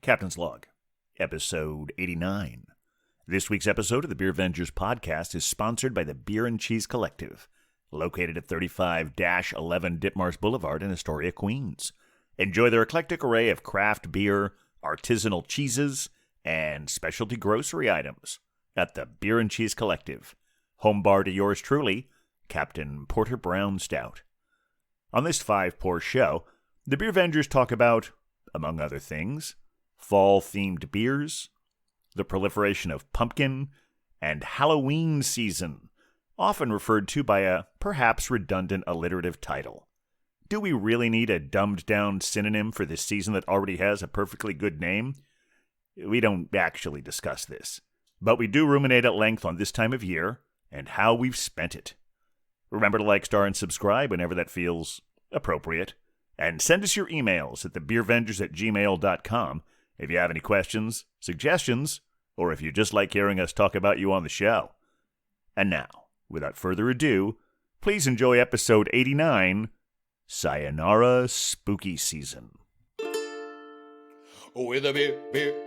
Captain's Log, Episode 89. This week's episode of the Beer Vengers podcast is sponsored by the Beer and Cheese Collective, located at 35-11 Ditmars Boulevard in Astoria, Queens. Enjoy their eclectic array of craft beer, artisanal cheeses, and specialty grocery items at the Beer and Cheese Collective, home bar to yours truly, Captain Porter Brown Stout. On this five-pour show, the Beer Vengers talk about, among other things, fall-themed beers, the proliferation of pumpkin, and Halloween season, often referred to by a perhaps redundant alliterative title. Do we really need a dumbed-down synonym for this season that already has a perfectly good name? We don't actually discuss this, but we do ruminate at length on this time of year and how we've spent it. Remember to like, star, and subscribe whenever that feels appropriate, and send us your emails at thebeervengers@gmail.com if you have any questions, suggestions, or if you just like hearing us talk about you on the show. And now, without further ado, please enjoy episode 89, Sayonara Spooky Season. With a beer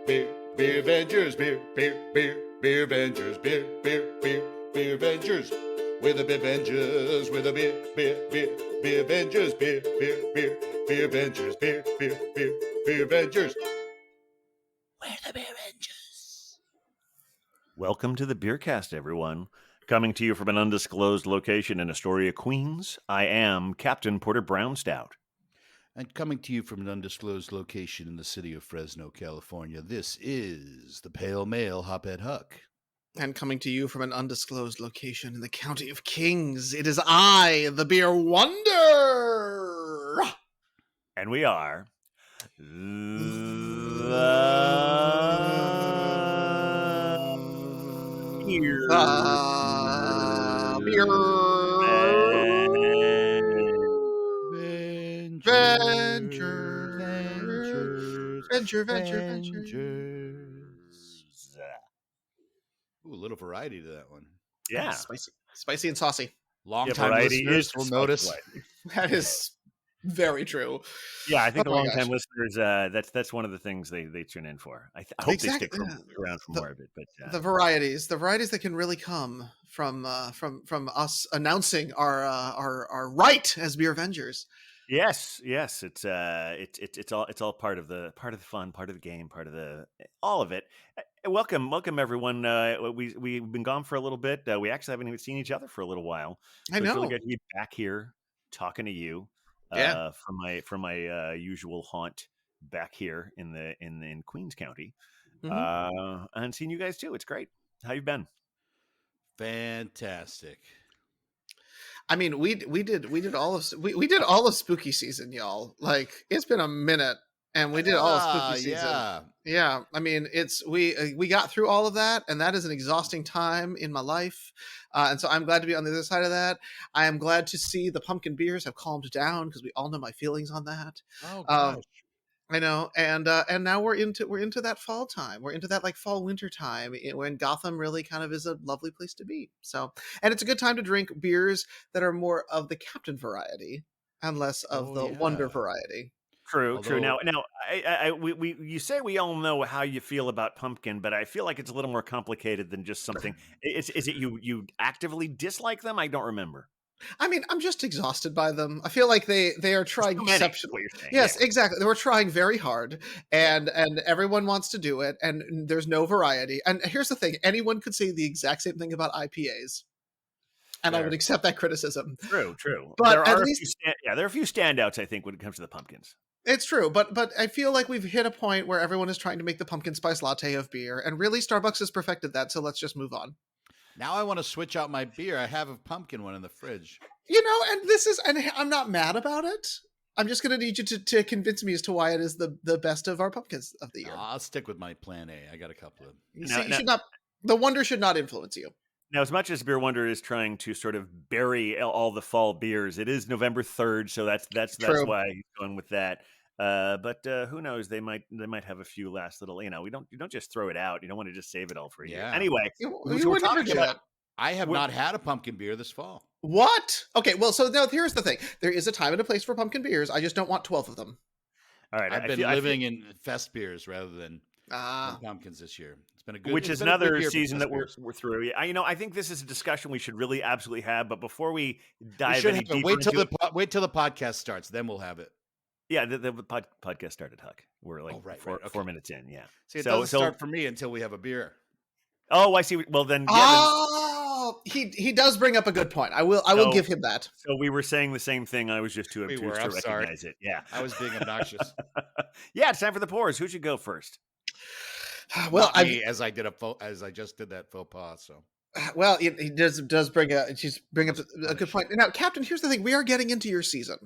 Vengers, beer Vengers, beer Vengers. With a beer Vengers, with a beer Vengers, beer Vengers, beer Vengers. We're the Beer Vengers. Welcome to the Beercast, everyone. Coming to you from an undisclosed location in Astoria, Queens, I am Captain Porter Brown Stout. And coming to you from an undisclosed location in the city of Fresno, California, this is the Pale Male Hophead Huck. And coming to you from an undisclosed location in the county of Kings, it is I, the Beer Wonder. And we are Beer Vengers. Ooh, a little variety to that one. Yeah. Spicy and saucy. Long-time variety listeners is will notice. That is very true. Yeah, I think the my long-time gosh. listeners, that's one of the things they tune in for. I hope Exactly, they stick around for more of it. But The varieties that can really come from us announcing our right as Beer Vengers. yes, it's all part of the fun, part of the game, part of all of it. Welcome, everyone. We've been gone for a little bit. We actually haven't even seen each other for a little while. So I know. It's really good to be back here talking to you. Yeah. From my usual haunt back here in Queens County, and seeing you guys too. It's great. How you been? Fantastic. I mean, we did all of spooky season, y'all. Like, it's been a minute, and we did all of spooky season. Yeah. I mean, we got through all of that, and that is an exhausting time in my life. And so I'm glad to be on the other side of that. I am glad to see the pumpkin beers have calmed down, because we all know my feelings on that. Oh gosh. I know, and now we're into that fall time. We're into that like fall winter time when Gotham really kind of is a lovely place to be. So, and it's a good time to drink beers that are more of the Captain variety and less of the Wonder variety. True. Now, you say we all know how you feel about pumpkin, but I feel like it's a little more complicated than just something. Is it you actively dislike them? I don't remember. I mean, I'm just exhausted by them. I feel like they are trying exceptionally. Yes, yeah. Exactly. They were trying very hard, and everyone wants to do it, and there's no variety. And here's the thing: anyone could say the exact same thing about IPAs, and I would accept that criticism. True. But there are a few standouts, I think, when it comes to the pumpkins. It's true, but I feel like we've hit a point where everyone is trying to make the pumpkin spice latte of beer, and really Starbucks has perfected that. So let's just move on. Now I want to switch out my beer. I have a pumpkin one in the fridge. And I'm not mad about it. I'm just going to need you to convince me as to why it is the best of our pumpkins of the year. I'll stick with my plan A. I got a couple of. The Wonder should not influence you. Now, as much as Beer Wonder is trying to sort of bury all the fall beers, it is November 3rd, so that's why he's going with that. But who knows? They might have a few last little. You don't just throw it out. You don't want to just save it all for you. Anyway, we're talking about. I have not had a pumpkin beer this fall. What? Okay, well, so now here's the thing. There is a time and a place for pumpkin beers. I just don't want 12 of them. All right. I've been living in fest beers rather than pumpkins this year. It's been a good, which is been a good another year for season fest that beers. we're through. I think this is a discussion we should really absolutely have. But before we We dive should any have it. deeper Wait till into wait till the podcast starts, then we'll have it. yeah, the podcast started, Huck. We're like right, 4 minutes in. Yeah. See, it doesn't start for me until we have a beer. Oh, I see. Well, then, he does bring up a good point. I will give him that. So we were saying the same thing. I was just too obtuse to recognize it. Yeah, I was being obnoxious. Yeah, it's time for the pours. Who should go first? Well, as I just did that faux pas. So. Well, he does bring up a good point. Now, Captain, here's the thing: we are getting into your season,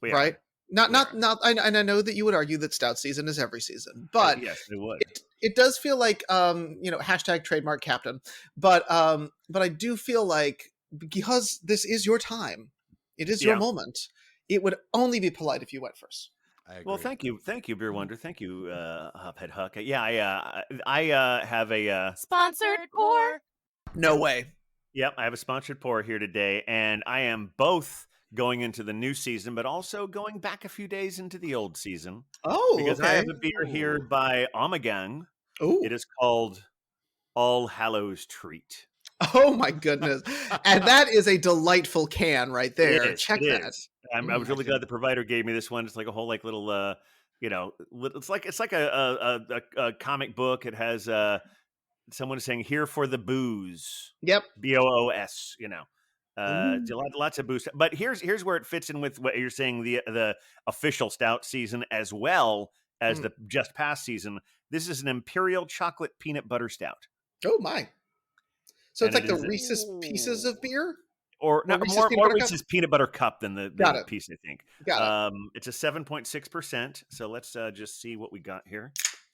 right? Not, and I know that you would argue that stout season is every season, but yes, it would. It does feel like hashtag trademark Captain, but I do feel like because this is your time, it is your moment. It would only be polite if you went first. Well, thank you, Beer Wonder, thank you, Hophead Huck. Yeah, I have a sponsored pour. No way. Yep, I have a sponsored pour here today, and I am both going into the new season, but also going back a few days into the old season. Oh, because okay. I have a beer here by Omegang. Oh, it is called All Hallows Treat. Oh my goodness! And that is a delightful can right there. Check that. I was really glad the provider gave me this one. It's like a whole little it's like a comic book. It has someone saying "Here for the booze." Yep. BOOS. Lots of booze. But here's where it fits in with what you're saying, the official stout season as well as the just past season. This is an Imperial Chocolate Peanut Butter Stout. Oh my! So it's like the Reese's Pieces of beer, or more Reese's Peanut Butter Cup than the piece. I think. Got it. It's a 7.6%. So let's just see what we got here.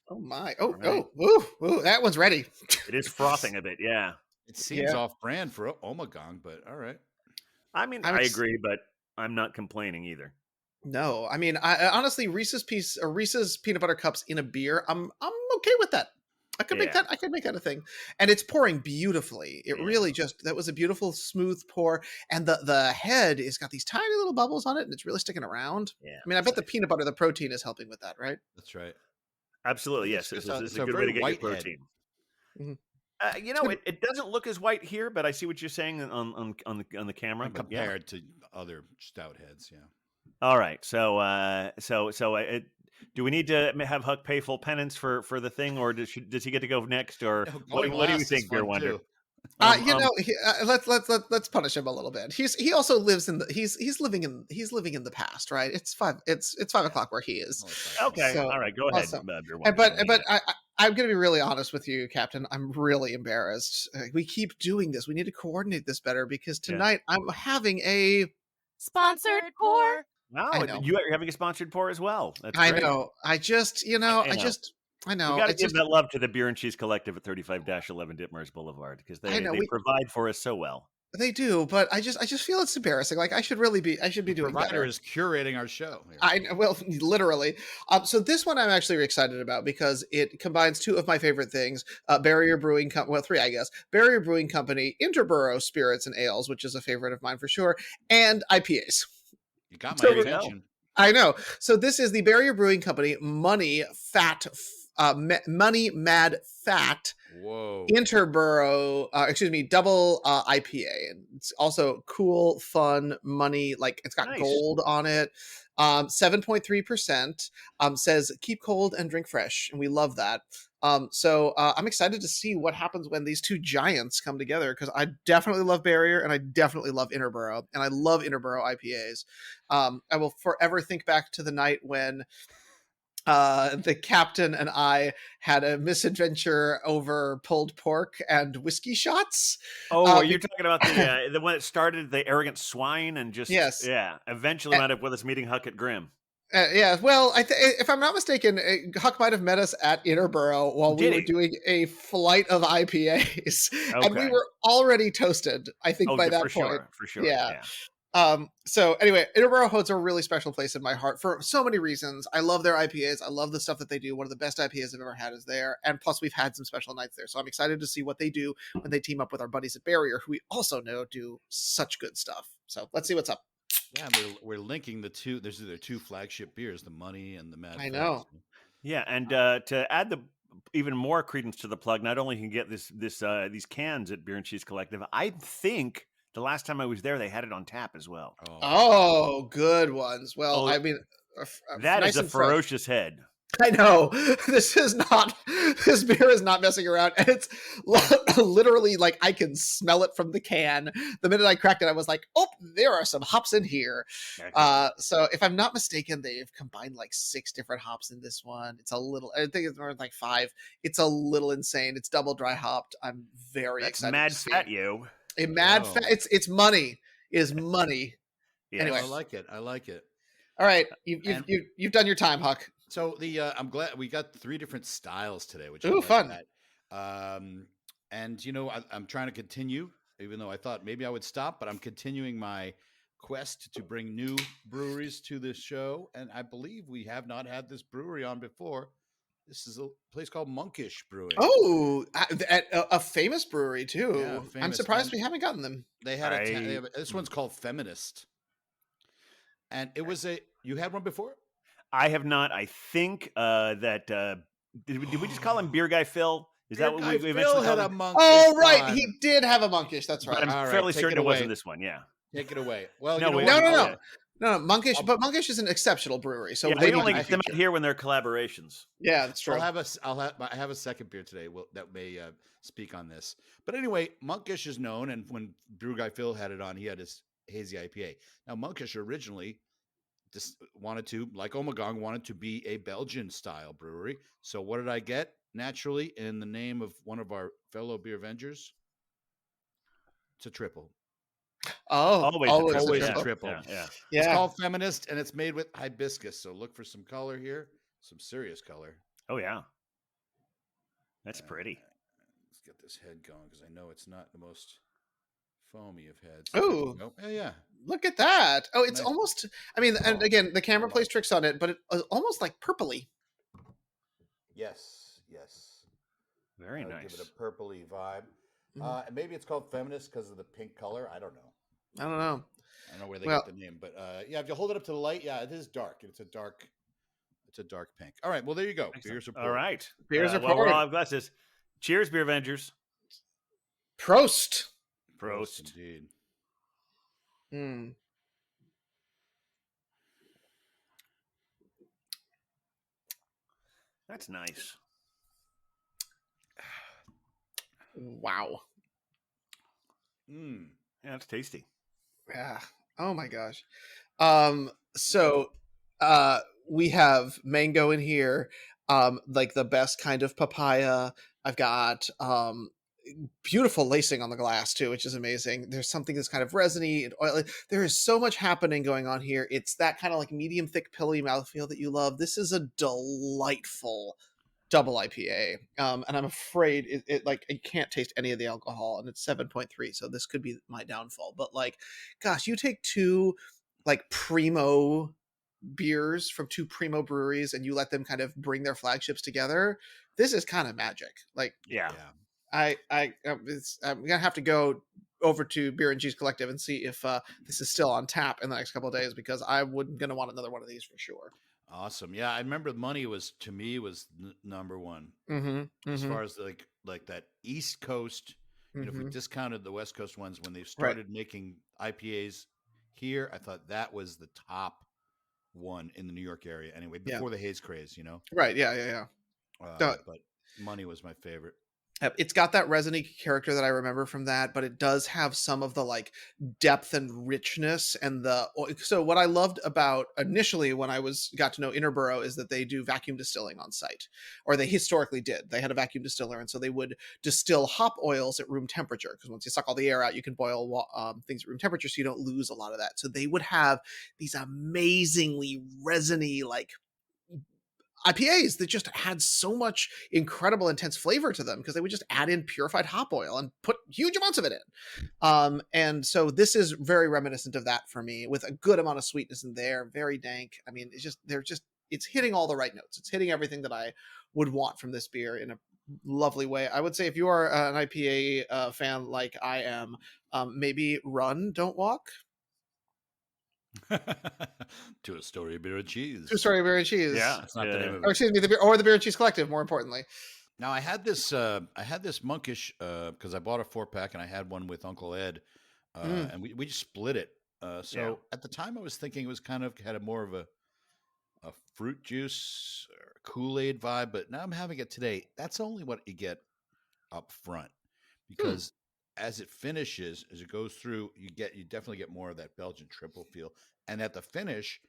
Oh my! Ooh, that one's ready. It is frothing a bit. Yeah. It seems off-brand for Omegang, but all right. I mean, I agree, but I'm not complaining either. No, I mean, I honestly, Reese's Peanut Butter Cups in a beer, I'm okay with that. I could make that. I could make that a thing, and it's pouring beautifully. It really that was a beautiful, smooth pour, and the head has got these tiny little bubbles on it, and it's really sticking around. Yeah, I mean, I bet the peanut butter, the protein is helping with that, right? That's right. Absolutely, yes. It's a good way to get your protein. Mm-hmm. It doesn't look as white here, but I see what you're saying on the camera. Compared to other stout heads, yeah. All right, so do we need to have Huck pay full penance for the thing, or does he get to go next, or what do you think, Beer Wonder? Let's punish him a little bit. He also lives in he's living in the past, right? It's 5:00 where he is. Okay, all right, go ahead, Beer Wonder. But I'm going to be really honest with you, Captain. I'm really embarrassed. We keep doing this. We need to coordinate this better because tonight I'm having a sponsored pour. Wow, you're having a sponsored pour as well. That's I great. know. I know. We got to give that love to the Beer and Cheese Collective at 35-11 Ditmars Boulevard because they provide for us so well. They do, but I just feel it's embarrassing. Like I should be doing better. Provider is curating our show. Here. Literally. So this one I'm actually excited about because it combines two of my favorite things: Barrier Brewing Company, well, three, I guess. Barrier Brewing Company, Interborough Spirits and Ales, which is a favorite of mine for sure, and IPAs. You got my attention. I know. So this is the Barrier Brewing Company Money Mad Fat Interborough, double IPA. And it's also cool, fun, money. Like it's got gold on it. 7.3%. Says keep cold and drink fresh, and we love that. So I'm excited to see what happens when these two giants come together because I definitely love Barrier and I definitely love Interborough, and I love Interborough IPAs. I will forever think back to the night when the captain and I had a misadventure over pulled pork and whiskey shots. Oh, are you talking about the one that started the arrogant swine and just eventually wound up with us meeting Huck at Grimm? Well, if I'm not mistaken, Huck might have met us at Interborough while we were doing a flight of IPAs, and we were already toasted. I think by that point, for sure. Yeah. So anyway, Interborough holds a really special place in my heart for so many reasons. I love their IPAs. I love the stuff that they do. One of the best IPAs I've ever had is there. And plus we've had some special nights there. So I'm excited to see what they do when they team up with our buddies at Barrier, who we also know do such good stuff. So let's see what's up. Yeah, we're linking the two. There's their two flagship beers, the Money and the Mad I Fat. know. Yeah, and to add the even more credence to the plug, not only can you get these cans at Beer and Cheese Collective, I think the last time I was there, they had it on tap as well. Oh, good ones. Well, Oh, I mean, that is nice a and fresh. ferocious head. I know this beer is not messing around, and it's literally like I can smell it from the can. The minute I cracked it, I was like, "Oh, there are some hops in here." So if I'm not mistaken, they've combined like 6 different hops in this one. It's a little, I think it's more like 5. It's a little insane. It's double dry hopped. I'm very That's excited. mad to see fat, it. you. A mad fat. It's money. It is money. Yes. Anyway, I like it. I like it. all right, you've done your time, Huck. So I'm glad we got 3 different styles today, which Ooh, I like fun. that. And I'm trying to continue, even though I thought maybe I would stop, but I'm continuing my quest to bring new breweries to this show. And I believe we have not had this brewery on before. This is a place called Monkish Brewing. Oh, at a famous brewery too. Yeah, I'm famous. surprised And we haven't gotten them. they had this one's called Feminist, and it was you had one before. I have not. I think that did we just call him Beer Guy Phil? Is that what we eventually had called a him? monkish? Oh, right, one. he did have a monkish. That's But right. I'm All right, fairly take certain it it wasn't away. this one. Yeah. Take it away. Well, No, you know we what? haven't- No. yeah. No, Monkish, but Monkish is an exceptional brewery. So Yeah, they we need only to be get them out featured. here when they're collaborations. Yeah, that's true. I have a second beer today that may speak on this. But anyway, Monkish is known, and when Brew Guy Phil had it on, he had his hazy IPA. Now, Monkish originally just wanted to, like Ommegang, wanted to be a Belgian style brewery. So what did I get? Naturally, in the name of one of our fellow beer Avengers, it's a triple. Oh, Always a triple. triple. Yeah. It's called Feminist, and it's made with hibiscus. So look for some color here, some serious color. Oh yeah. That's pretty. Let's get this head going because I know it's not the most foamy of heads. Oh, yeah. Look at that. Oh, it's Nice. almost. I mean, and again, the camera plays tricks on it, but it's almost like purpley. Yes. Very nice. Give it a purpley vibe. And maybe it's called Feminist because of the pink color. I don't know. I don't know. I don't know where they get the name, but yeah, if you hold it up to the light, yeah, it is dark. It's a dark pink. All right, well there you go. Beers are poured. All right. Beers are well, we're poured. all have glasses. Cheers, Beer Avengers. Prost. Prost. Indeed. That's nice. Wow. Yeah, it's tasty. Yeah. Oh my gosh. So we have mango in here, like the best kind of papaya. I've got beautiful lacing on the glass too, which is amazing. There's something that's kind of resiny and oily. There is so much happening going on here. It's that kind of like medium thick pilly mouthfeel that you love. This is a delightful double IPA. And I'm afraid it like I can't taste any of the alcohol, and it's 7.3, so this could be my downfall. But like, gosh, you take 2 like primo beers from 2 primo breweries and you let them kind of bring their flagships together. This is kind of magic. Like, Yeah. I'm gonna have to go over to Beer and Cheese Collective and see if this is still on tap in the next couple of days, because I'm gonna want another one of these for sure. Awesome. Yeah, I remember Money was to me was number one as far as like that East Coast. You know, if we discounted the West Coast ones when they started making IPAs here, I thought that was the top one in the New York area. Anyway, before the haze craze, you know. Right. Yeah. But Money was my favorite. It's got that resiny character that I remember from that, but it does have some of the like depth and richness and so what I loved about initially when I got to know Interborough is that they do vacuum distilling on site, or they historically did. They had a vacuum distiller, and so they would distill hop oils at room temperature, because once you suck all the air out, you can boil things at room temperature, so you don't lose a lot of that. So they would have these amazingly resiny like IPAs that just had so much incredible intense flavor to them, because they would just add in purified hop oil and put huge amounts of it in. And so this is very reminiscent of that for me, with a good amount of sweetness in there, very dank. I mean, it's hitting all the right notes. It's hitting everything that I would want from this beer in a lovely way. I would say if you are an IPA fan like I am, maybe run, don't walk. To a story of beer and cheese. True story of beer and cheese. Yeah, That's not the name of Or it. excuse me, the beer and cheese collective. More importantly, Now I had this monkish because I bought a 4-pack and I had one with Uncle Ed, and we just split it. So at the time I was thinking it was kind of had a more of a fruit juice or Kool-Aid vibe, but now I'm having it today. That's only what you get up front because as it finishes, as it goes through, you definitely get more of that Belgian triple feel. And at the finish,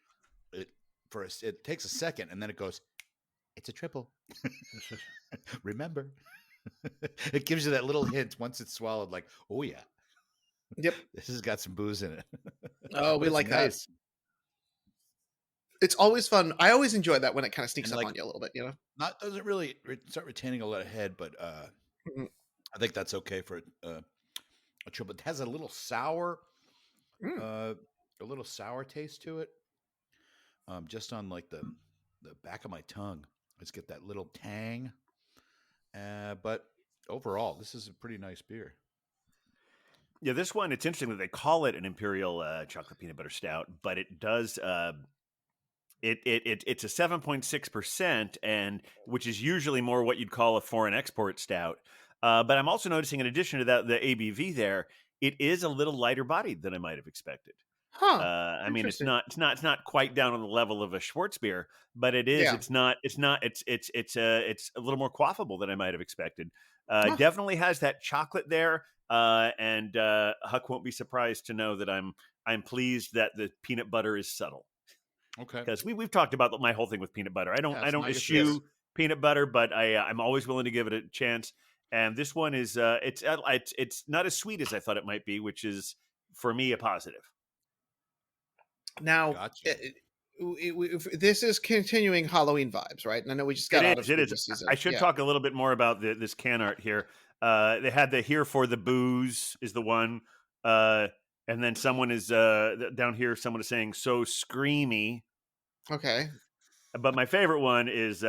it it takes a second and then it goes, it's a triple. Remember, it gives you that little hint once it's swallowed, like, oh yeah, yep. this has got some booze in it. Oh, But we it's like that. nice. It's always fun. I always enjoy that when it kind of sneaks And, up like, on you a little bit, you know. Not doesn't really start retaining a lot of head, but Mhm. I think that's okay for a triple. It has a little sour, a little sour taste to it. Just on like the back of my tongue, let's get that little tang. But overall, this is a pretty nice beer. Yeah, this one, it's interesting that they call it an Imperial Chocolate Peanut Butter Stout, but it does it's a 7.6%, and which is usually more what you'd call a foreign export stout. But I'm also noticing, in addition to that, the ABV there, it is a little lighter bodied than I might have expected. Huh. I mean, it's Interesting. not quite down on the level of a Schwarzbier, but it is. Yeah. It's a little more quaffable than I might have expected. Huh. Definitely has that chocolate there, and Huck won't be surprised to know that I'm pleased that the peanut butter is subtle, Okay. because we've talked about my whole thing with peanut butter. I Yeah, it's don't not your eschew favorite. peanut butter, but I'm always willing to give it a chance. And this one is it's not as sweet as I thought it might be, which is for me a positive. Now, Gotcha. this is continuing Halloween vibes, right? And I know we just got out of It is. spooky season. I should talk a little bit more about this can art here. They had the "Here for the Booze" is the one, and then someone is down here. Someone is saying "so screamy." Okay. But my favorite one is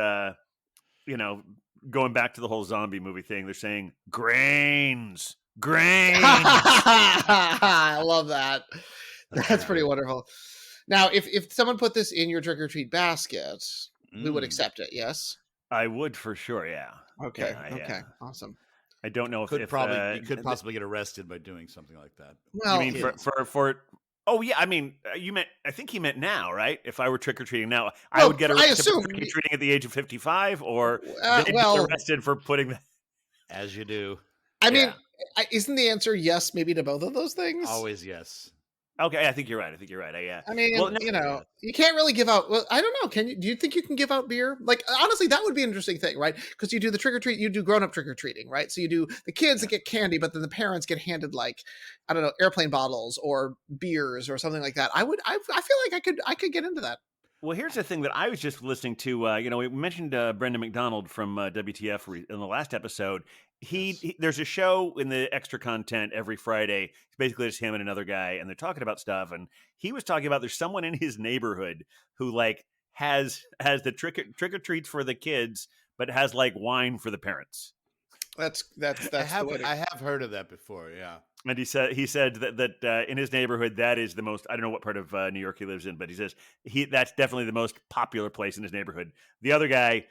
going back to the whole zombie movie thing. They're saying grains, grains. I love that. That's pretty good. wonderful. Now, if someone put this in your trick or treat basket, we would accept it. Yes. I would for sure. Yeah. Okay. Yeah, Okay. Awesome. I don't know if You could possibly get arrested by doing something like that. you Well, mean for. Oh yeah, I mean, you meant. I think he meant now, right? If I were trick or treating now, I well, would get I arrested assume. for trick or treating at the age of 55, or they'd Well, get arrested for putting that. As you do. I mean, Yeah. isn't the answer yes? Maybe to both of those things. Always yes. Okay, I think you're right. I mean, Well, no, you can't really give out. Well, I don't know. Can you? Do you think you can give out beer? Like, honestly, that would be an interesting thing, right? Because you do the trick or treat, you do grown up trick or treating, right? So you do the kids that get candy, but then the parents get handed like, I don't know, airplane bottles or beers or something like that. I feel like I could get into that. Well, here's the thing that I was just listening to. We mentioned Brendan McDonald from WTF in the last episode. There's a show in the extra content every Friday. It's basically just him and another guy, and they're talking about stuff. And he was talking about there's someone in his neighborhood who like has the trick or treats for the kids, but has like wine for the parents. That's I have heard of that before. Yeah. And he said that in his neighborhood, that is the most. I don't know what part of New York he lives in, but he says that's definitely the most popular place in his neighborhood. The other guy,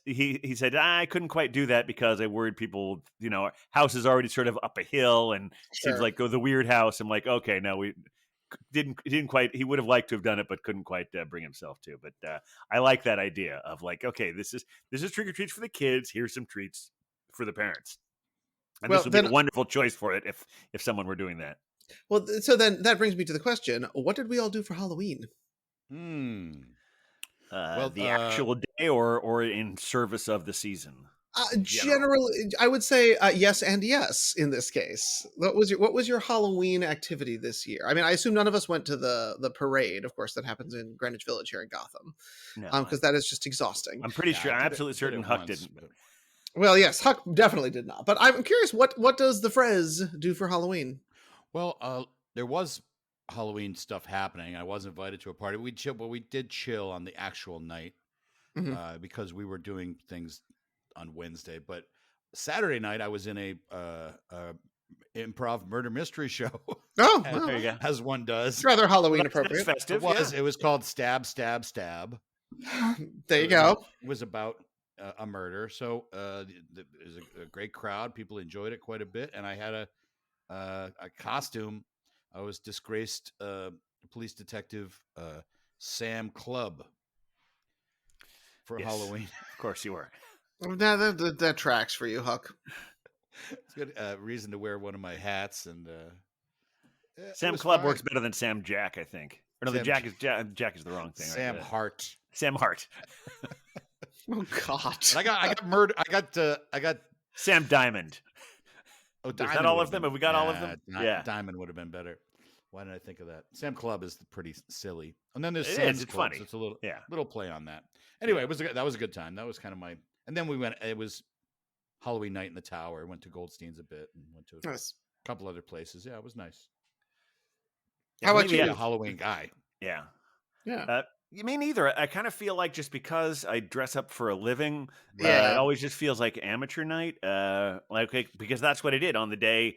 he said, I couldn't quite do that because I worried people. Our house is already sort of up a hill and seems like the weird house. I'm like, okay, no, we didn't quite. He would have liked to have done it, but couldn't quite bring himself to. But I like that idea of like, okay, this is trick or treats for the kids. Here's some treats for the parents. And this would be a wonderful choice for it if someone were doing that. Well, so then that brings me to the question: what did we all do for Halloween? The actual day, or in service of the season. Generally, I would say yes and yes in this case. What was your Halloween activity this year? I mean, I assume none of us went to the parade, of course, that happens in Greenwich Village here in Gotham, because that is just exhausting. I'm pretty sure. I'm absolutely certain Huck didn't. Well, yes, Huck definitely did not. But I'm curious, what does the Frez do for Halloween? Well, there was Halloween stuff happening. I was invited to a party. We did chill on the actual night because we were doing things on Wednesday. But Saturday night, I was in a improv murder mystery show. Oh, as, well, There you go. as one does. it's rather Halloween That's appropriate. festive. It was called Stab, Stab, Stab. There you So go. It was about a murder. So it was a great crowd. People enjoyed it quite a bit, and I had a costume. I was disgraced police detective Sam Clubb for Yes. Halloween. Of course you were. That tracks for you, Huck. It's good reason to wear one of my hats, and it Sam was Clubb fine. works better than Sam Jack, I think. Or no, the Sam Jack is Jack is the wrong thing. Sam right? Hart. Sam Hart. Oh God. And I got murdered. I got. Sam Diamond. Oh, Is Diamond that all would of have them? been- Have we got all of them? Yeah. Diamond would have been better. Why did I think of that? Sam Clubb is pretty silly. And then there's It Sam's is, it's Club, funny. so it's a Yeah. little play on that. Anyway, that was a good time. That was kind of my. And then we went. It was Halloween night in the Tower. Went to Goldstein's a bit and went to a Nice. couple other places. Yeah, it was nice. How about Maybe you? I'm a Halloween guy. Yeah. Yeah. Me neither. I kind of feel like just because I dress up for a living, Yeah. it always just feels like amateur night. Because that's what I did on the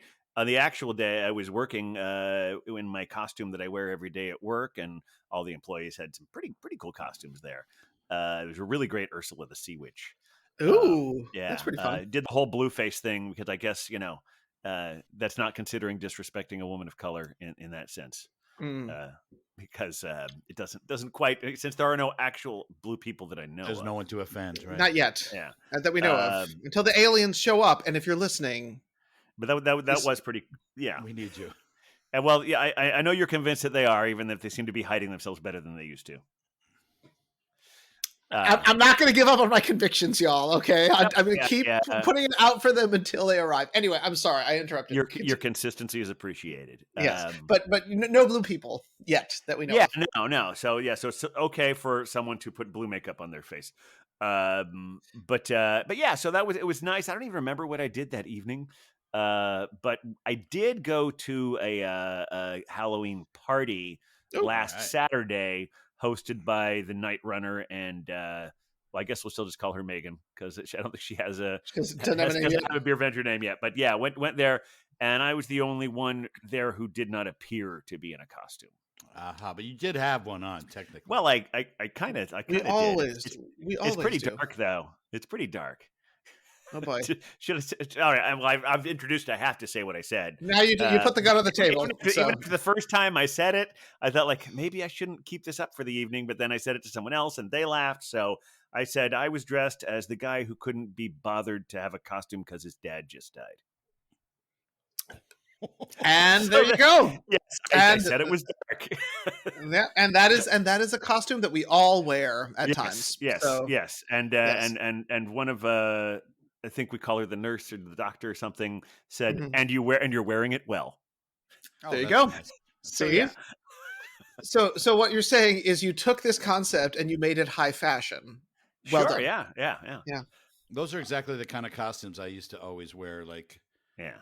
actual day I was working in my costume that I wear every day at work, and all the employees had some pretty cool costumes there. It was a really great Ursula the Sea Witch. Ooh, Yeah, that's pretty fun. did the whole blue face thing because I guess that's not considering disrespecting a woman of color in that sense. Because it doesn't quite, since there are no actual blue people that I know. There's no one to offend, right? Not yet. Yeah, That we know of. Until the aliens show up, and if you're listening, but that was pretty. Yeah, We need you. and well, yeah, I know you're convinced that they are, even if they seem to be hiding themselves better than they used to. I'm not going to give up on my convictions, y'all. Okay, I'm going to keep putting it out for them until they arrive. Anyway, I'm sorry I interrupted. Your consistency is appreciated. Yes, but no blue people yet that we know. Yeah, of. no. So it's okay for someone to put blue makeup on their face. But yeah, so it was nice. I don't even remember what I did that evening. But I did go to a Halloween party last Saturday, hosted by the Night Runner and well, I guess we'll still just call her Megan because I don't think she doesn't have a beer venture name yet. But yeah, went there, and I was the only one there who did not appear to be in a costume. But you did have one on, technically. Well, I kind of we always did. we It's pretty do. dark though. It's pretty dark. Oh boy! All right, I've introduced. I have to say what I said. Now you put the gun on the table. Even the first time I said it, I thought like maybe I shouldn't keep this up for the evening. But then I said it to someone else, and they laughed. So I said I was dressed as the guy who couldn't be bothered to have a costume because his dad just died. And there you go. Yes, I said it was dark. Yeah, and that is a costume that we all wear at times. Yes, so, yes, and one of I think we call her the nurse or the doctor or something said, and you're wearing it well. There you go. Nice. See. So what you're saying is you took this concept and you made it high fashion. Well done. Yeah. Those are exactly the kind of costumes I used to always wear. Like, yeah,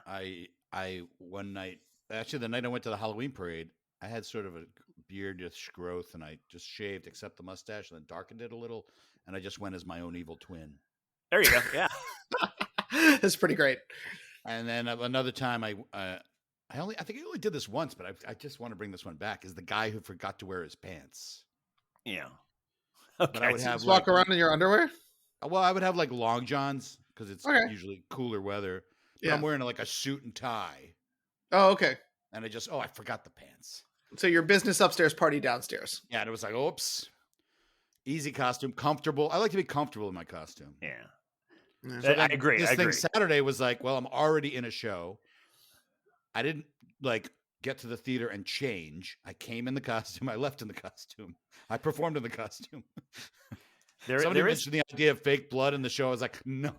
I one night, actually the night I went to the Halloween parade, I had sort of a beardish growth, and I just shaved except the mustache and then darkened it a little, and I just went as my own evil twin. There you go. Yeah, that's pretty great. And then another time, I think I only did this once, but I just want to bring this one back. Is the guy who forgot to wear his pants? Yeah. Okay. But I would have walk around in your underwear. Well, I would have like long johns because it's usually cooler weather. But I'm wearing like a suit and tie. Oh, okay. And I forgot the pants. So your business upstairs, party downstairs. Yeah, and it was like, oops. Easy costume, comfortable. I like to be comfortable in my costume. Yeah. So I agree. This thing Saturday was like, well, I'm already in a show. I didn't like get to the theater and change. I came in the costume. I left in the costume. I performed in the costume. Somebody mentioned the idea of fake blood in the show. I was like, no.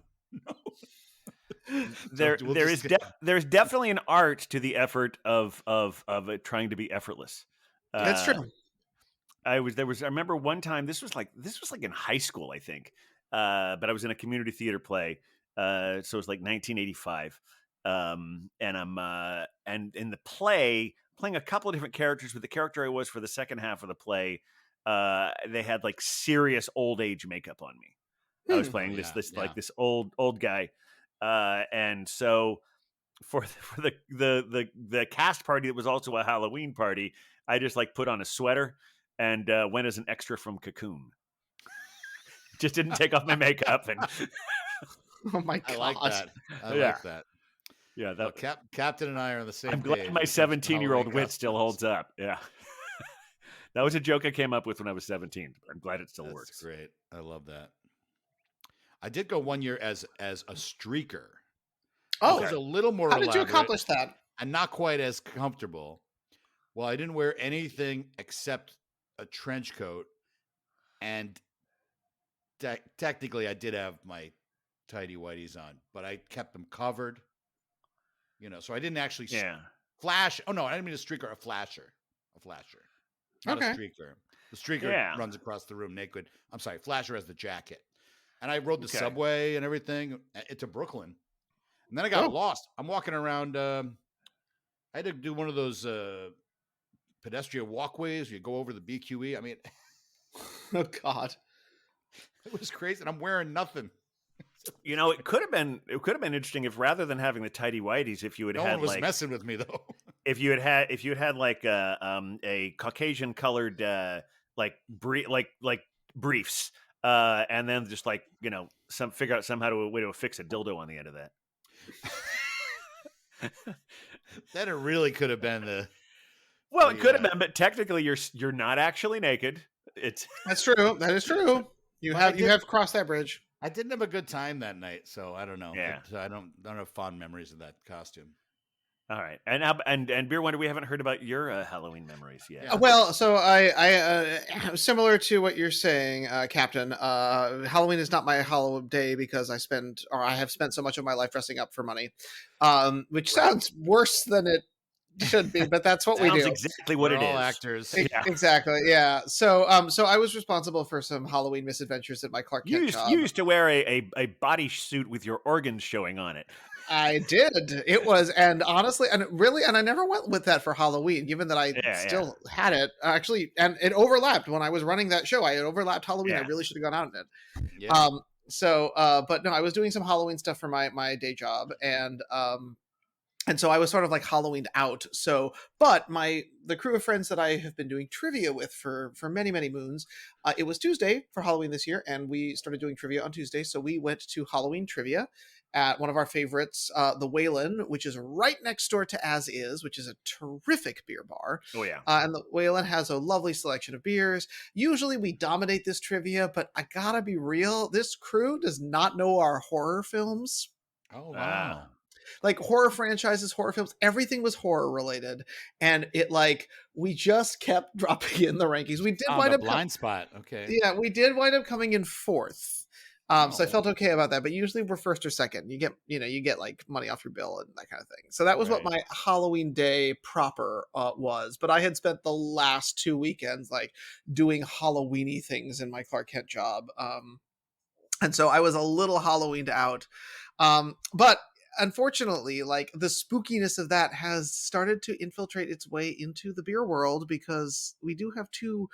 There's definitely an art to the effort of trying to be effortless. That's true. I remember one time, this was like in high school, I think. But I was in a community theater play. So it was like 1985. And and in the play, playing a couple of different characters, but the character I was for the second half of the play, they had like serious old age makeup on me. I was playing this old guy. And so for the cast party that was also a Halloween party, I just like put on a sweater and went as an extra from Cocoon. Just didn't take off my makeup and Oh my god! I like that. I Yeah. like that. yeah, Well, Captain and I are on the same I'm page. glad my when it comes to 17-year-old Halloween wit still costumes. holds up. Yeah. That was a joke I came up with when I was 17. I'm glad it still That's works. great. I love that. I did go one year as a streaker. Oh, This was a little more how did you elaborate accomplish that? and not quite as comfortable. Well, I didn't wear anything except a trench coat, and technically, I did have my tidy whities on, but I kept them covered. So I didn't actually Yeah. flash. Oh no, I didn't mean a streaker, a flasher, not Okay. a streaker. The streaker Yeah. runs across the room naked. I'm sorry, flasher has the jacket, and I rode the Okay. subway and everything to Brooklyn, and then I got lost. I'm walking around. I had to do one of those pedestrian walkways. You go over the BQE. I mean, Oh god! it was crazy, and I'm wearing nothing. It could have been interesting if rather than having the tidy whities, if you had No had one was like messing with me though. if you had had like a Caucasian colored briefs, and then just like figure out somehow a way to affix a dildo on the end of that. Then it really could have been the. Well, it could have been, but technically you're not actually naked. That's true. That is true. You have crossed that bridge. I didn't have a good time that night, so I don't know. Yeah. I don't have fond memories of that costume. All right, and Beer Wonder, we haven't heard about your Halloween memories yet. Yeah. Well, so I similar to what you're saying, Captain. Halloween is not my Halloween day because I have spent so much of my life dressing up for money, which sounds worse than it should be, but that's what we do. Sounds exactly what We're it all is. actors. Yeah. Exactly, yeah. So I was responsible for some Halloween misadventures at my Clark Kent job. You used to wear a body suit with your organs showing on it. I did. It was, and honestly, and I never went with that for Halloween, given that I still had it actually, and it overlapped when I was running that show. I had overlapped Halloween. I really should have gone out in it. Yeah. But no, I was doing some Halloween stuff for my day job, and so I was sort of like Halloweened out. So, but the crew of friends that I have been doing trivia with for many, many moons, it was Tuesday for Halloween this year, and we started doing trivia on Tuesday. So we went to Halloween trivia at one of our favorites, the Whalen, which is right next door to As Is, which is a terrific beer bar. Oh yeah. And the Whalen has a lovely selection of beers. Usually we dominate this trivia, but I gotta be real, this crew does not know our horror films. Oh wow. Like horror franchises, horror films, everything was horror related, and we just kept dropping in the rankings. We did wind up blind spot. Okay. Yeah, we did wind up coming in fourth. So I felt okay about that. But usually we're first or second. You get like money off your bill and that kind of thing. So that was what my Halloween day proper was. But I had spent the last 2 weekends like doing Halloween-y things in my Clark Kent job, and so I was a little Halloweened out. But unfortunately, like the spookiness of that has started to infiltrate its way into the beer world, because we do have two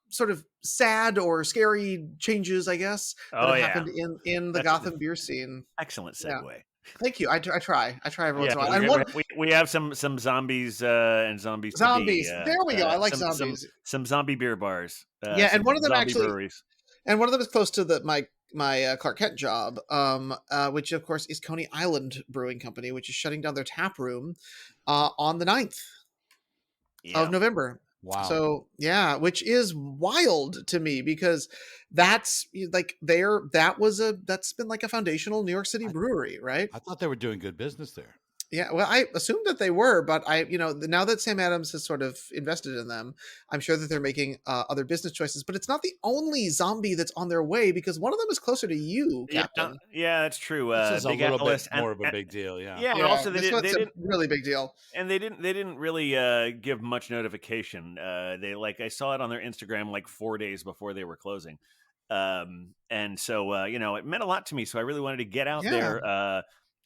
sort of sad or scary changes, I guess, that have happened in the Gotham beer scene. Excellent segue. Yeah. Thank you. I try every once in a while. And we have some zombies and zombies. There we go. I like zombies. Some zombie beer bars. And one of them actually. Breweries. And one of them is close to my Clark Kent job, which of course is Coney Island Brewing Company, which is shutting down their tap room on the 9th of November. Wow. So yeah, which is wild to me, because that's like that's been like a foundational New York City brewery, right? I thought they were doing good business there. Yeah, well, I assumed that they were, but now that Sam Adams has sort of invested in them, I'm sure that they're making other business choices. But it's not the only zombie that's on their way, because one of them is closer to you, Captain. Yeah, that's true. This is a little bit more of a big deal. Yeah. Yeah. And also, they didn't really big deal, and they didn't really give much notification. I saw it on their Instagram like 4 days before they were closing, and so it meant a lot to me. So I really wanted to get out there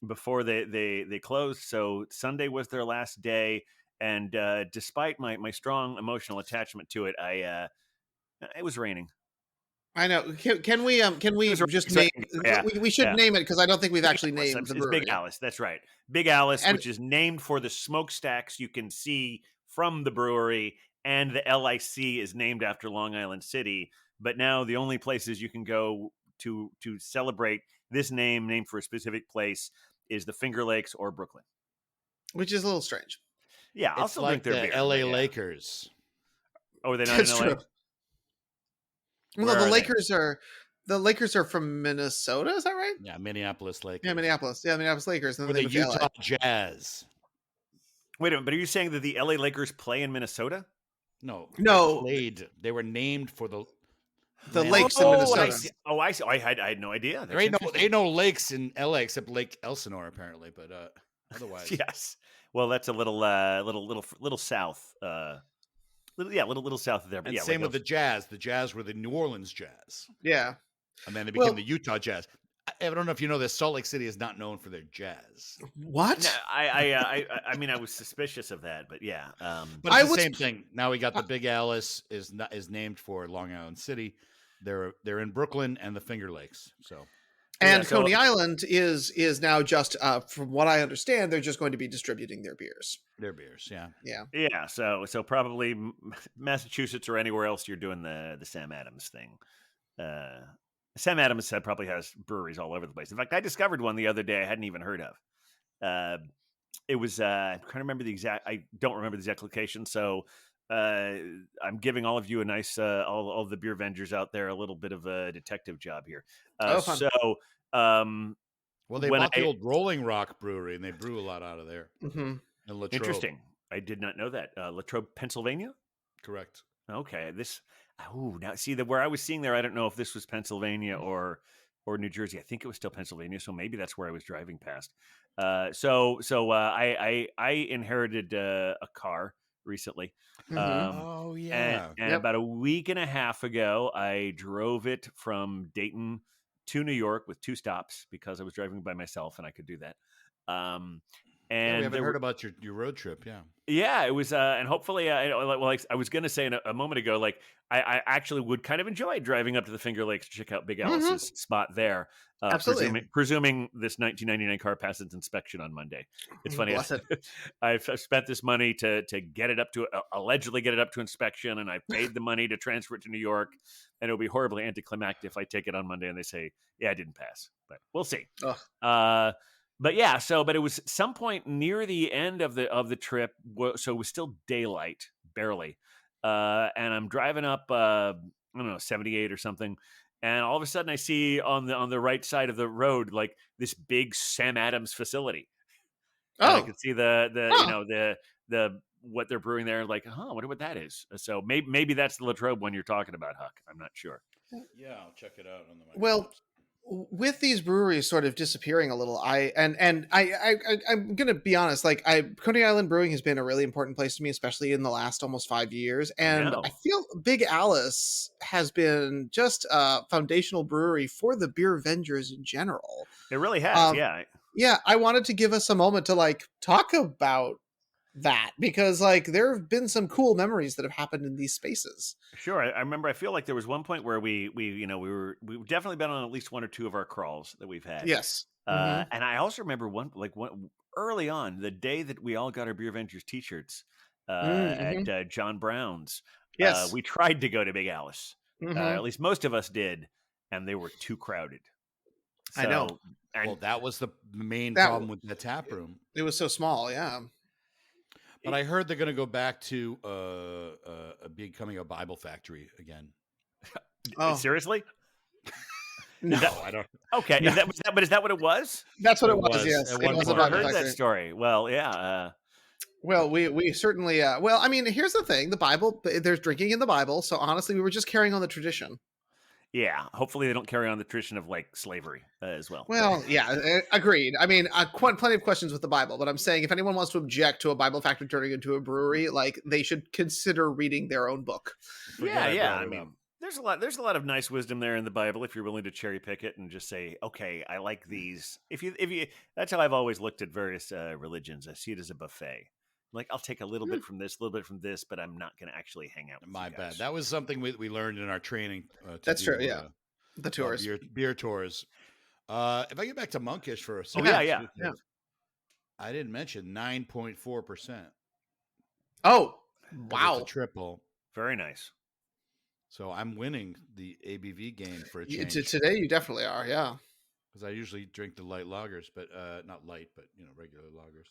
before they closed. So Sunday was their last day, and despite my strong emotional attachment to it, it was raining. I know. Can we just name? Yeah, We should name it because I don't think we've actually Alice. named the It's brewery. Big Alice. That's right. Big Alice, And which is named for the smokestacks you can see from the brewery, and the LIC is named after Long Island City. But now the only places you can go to celebrate this name, named for a specific place, is the Finger Lakes or Brooklyn. which is a little strange. Yeah, I'll It's still like drink their the beer. LA but yeah. Lakers. Oh, are they not That's in LA? true. Well, Where no, are they? the Lakers are from Minnesota. Is that right? Yeah, Minneapolis Lakers. Yeah, Minneapolis. Yeah, Minneapolis Lakers. And Or then the they moved to Utah LA. Jazz. Wait a minute, but are you saying that the LA Lakers play in Minnesota? No, No. They were named for the lakes in Oh, Minnesota. I see. Oh, I see. I had no idea. There ain't no lakes in LA except Lake Elsinore apparently, but otherwise. Yes. Well, that's a little south. Little south of there. But And yeah, same like with the Jazz. The Jazz were the New Orleans Jazz, Yeah. and then they became the Utah Jazz. I don't know if you know this. Salt Lake City is not known for their jazz. What? No, I mean, I was suspicious of that, but yeah. But it's the same thing. Now we got the Big Alice is named for Long Island City. They're in Brooklyn and the Finger Lakes. So. And Coney Island is now just, from what I understand, they're just going to be distributing their beers. Their beers, yeah. Yeah. So probably Massachusetts or anywhere else you're doing the Sam Adams thing. Sam Adams probably has breweries all over the place. In fact, I discovered one the other day I hadn't even heard of. It was I'm trying to remember I don't remember the exact location. So I'm giving all of you a nice all the beer vendors out there a little bit of a detective job here. Fun. So well, they bought the old Rolling Rock Brewery and they brew a lot out of there. Mm-hmm. In Latrobe. Interesting. I did not know that. Latrobe, Pennsylvania. Correct. Okay. Now see where I was seeing there. I don't know if this was Pennsylvania or New Jersey. I think it was still Pennsylvania. So maybe that's where I was driving past. So I inherited a car recently. Mm-hmm. And about a week and a half ago, I drove it from Dayton to New York with 2 stops because I was driving by myself and I could do that. And we haven't heard about your road trip. Yeah, it was, and hopefully, I was going to say a moment ago, like I actually would kind of enjoy driving up to the Finger Lakes to check out Big Alice's spot there. Absolutely. Presuming this 1999 car passes inspection on Monday. It's funny. I've spent this money to get it up to allegedly get it up to inspection, and I paid the money to transfer it to New York, and it'll be horribly anticlimactic if I take it on Monday and they say, "Yeah, I didn't pass," but we'll see. But yeah, but it was some point near the end of the trip, so it was still daylight, barely. And I'm driving up, I don't know, 78 or something, and all of a sudden I see on the right side of the road like this big Sam Adams facility. And I could see the what they're brewing there. Like, I wonder what that is. So maybe that's the Latrobe one you're talking about, Huck. I'm not sure. Yeah, I'll check it out on the. Well, with these breweries sort of disappearing a little, I'm gonna be honest. Like, Coney Island Brewing has been a really important place to me, especially in the last almost 5 years. And I feel Big Alice has been just a foundational brewery for the beer vendors in general. It really has, yeah. I wanted to give us a moment to talk about that because there have been some cool memories that have happened in these spaces. Sure. I remember, I feel like there was one point where we've definitely been on at least 1 or 2 of our crawls that we've had. Yes. And I also remember one early on, the day that we all got our Beer Ventures t-shirts at John Brown's. Yes. We tried to go to Big Alice. At least most of us did. And they were too crowded. I know. Well, that was the main problem with the tap room. It was so small. Yeah. But I heard they're going to go back to becoming a Bible factory again. Seriously? No, I don't. Okay, no. Is that what it was? That's what it was. Yes, it was a Bible factory. I heard that story. Well, yeah. Well, we certainly. Well, I mean, here's the thing: the Bible. There's drinking in the Bible, so honestly, we were just carrying on the tradition. Yeah, hopefully they don't carry on the tradition of slavery as well. Well, yeah, agreed. I mean, plenty of questions with the Bible, but I'm saying if anyone wants to object to a Bible factory turning into a brewery, they should consider reading their own book. Yeah. I mean, there's a lot of nice wisdom there in the Bible if you're willing to cherry pick it and just say, okay, I like these. If you, that's how I've always looked at various religions. I see it as a buffet. Like, I'll take a little bit from this, a little bit from this, but I'm not going to actually hang out with My you bad. guys. That was something we learned in our training. That's true. Yeah, the tours, beer tours. If I get back to Monkish for a Oh, second, yeah. I didn't mention 9.4%. Oh, Wow! It's a wow! triple. Very nice. So I'm winning the ABV game for a change. Today, you definitely are. Yeah, because I usually drink the light lagers, but not light, but regular lagers.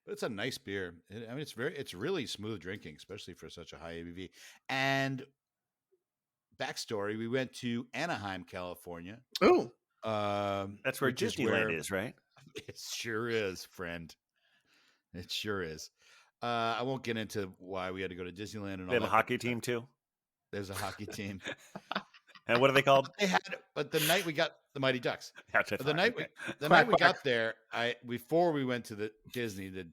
But it's a nice beer. I mean, it's really smooth drinking, especially for such a high ABV. And backstory: we went to Anaheim, California. Oh, that's where Disneyland is, right? It sure is, friend. It sure is. I won't get into why we had to go to Disneyland and all. They have a hockey team too. There's a hockey team. And what are they called? But the night we got the Mighty Ducks. The night we got there, before we went to the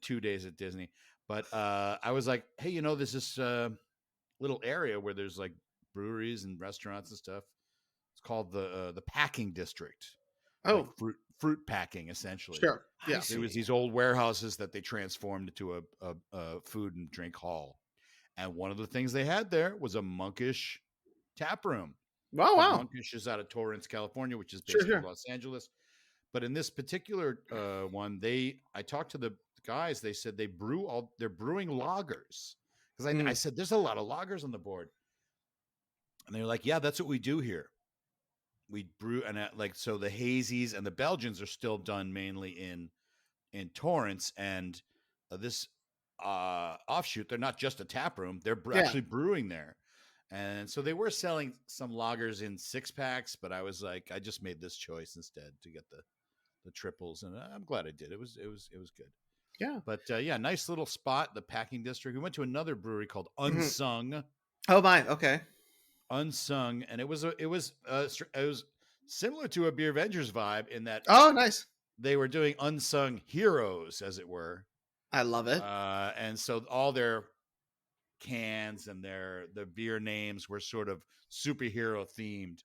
2 days at Disney. But I was like, hey, there's this little area where there's like breweries and restaurants and stuff. It's called the packing district. Oh, like fruit packing, essentially. Sure. Yeah. There was these old warehouses that they transformed into a food and drink hall. And one of the things they had there was a Monkish tap room. Wow. Monkish is out of Torrance, California, which is basically Los Angeles. But in this particular one, I talked to the guys. They said they're brewing lagers. Because I said, there's a lot of lagers on the board. And they're like, yeah, that's what we do here. We brew, and so the hazies and the Belgians are still done mainly in Torrance, and this offshoot, they're not just a tap room; they're actually brewing there. And so they were selling some lagers in 6-packs, but I was like, I just made this choice instead to get the triples, and I'm glad I did. It was good. Yeah, but nice little spot, the packing district. We went to another brewery called Unsung. Oh my, okay. Unsung, and it was similar to a Beer Vengers vibe in that. Oh, nice. They were doing unsung heroes, as it were. I love it. And so all their cans and the beer names were sort of superhero themed.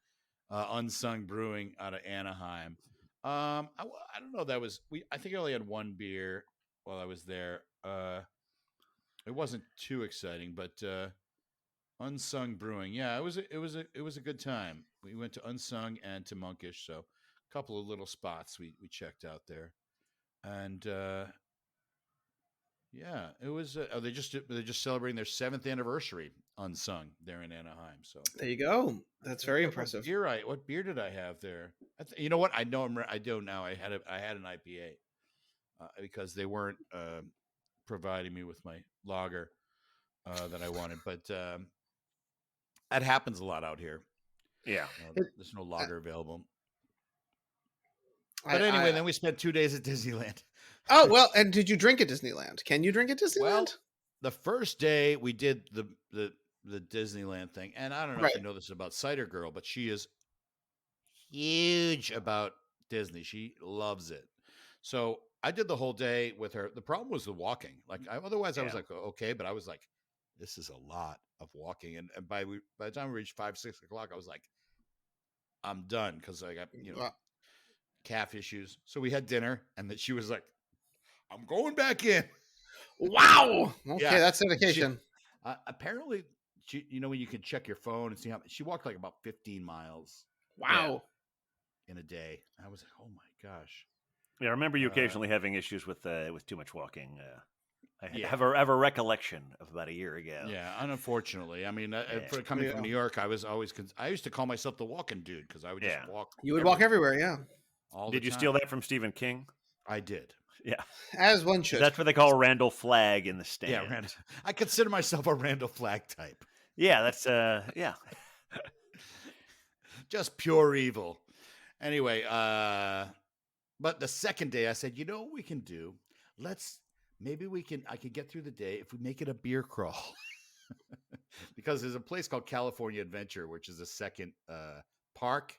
Unsung Brewing out of Anaheim. I don't know. I think I only had one beer while I was there. It wasn't too exciting, but. Unsung Brewing, yeah, it was a good time. We went to Unsung and to Monkish, so a couple of little spots we checked out there, and it was. They're just celebrating their 7th anniversary. Unsung there in Anaheim, so there you go. That's very impressive. What beer did I have there? You know what? I know I do now. I had an IPA because they weren't providing me with my lager that I wanted, but. That happens a lot out here. Yeah. There's no lager available. But anyway, then we spent 2 days at Disneyland. Oh, well, and did you drink at Disneyland? Can you drink at Disneyland? Well, the first day we did the Disneyland thing. And I don't know if you know this about Cider Girl, but she is huge about Disney. She loves it. So I did the whole day with her. The problem was the walking. Otherwise I was like, okay, but I was like, this is a lot of walking. And by the time we reached 5, 6 o'clock, I was like, I'm done. Cause I got, calf issues. So we had dinner and that she was like, I'm going back in. Wow. Okay. That's dedication. Apparently she, when you can check your phone and see how she walked like about 15 miles. Wow. In a day. I was like, oh my gosh. Yeah. I remember you occasionally having issues with too much walking. I have a recollection of about a year ago. Yeah, unfortunately. I mean, coming from New York, I was always I used to call myself the walking dude because I would just walk. You would walk everywhere, yeah. Did you steal that from Stephen King? I did. Yeah, as one should. That's what they call Randall Flagg in the stand. Yeah, I consider myself a Randall Flagg type. Yeah, that's just pure evil. Anyway, but the second day I said, you know what we can do? I could get through the day if we make it a beer crawl. Because there's a place called California Adventure, which is a second park.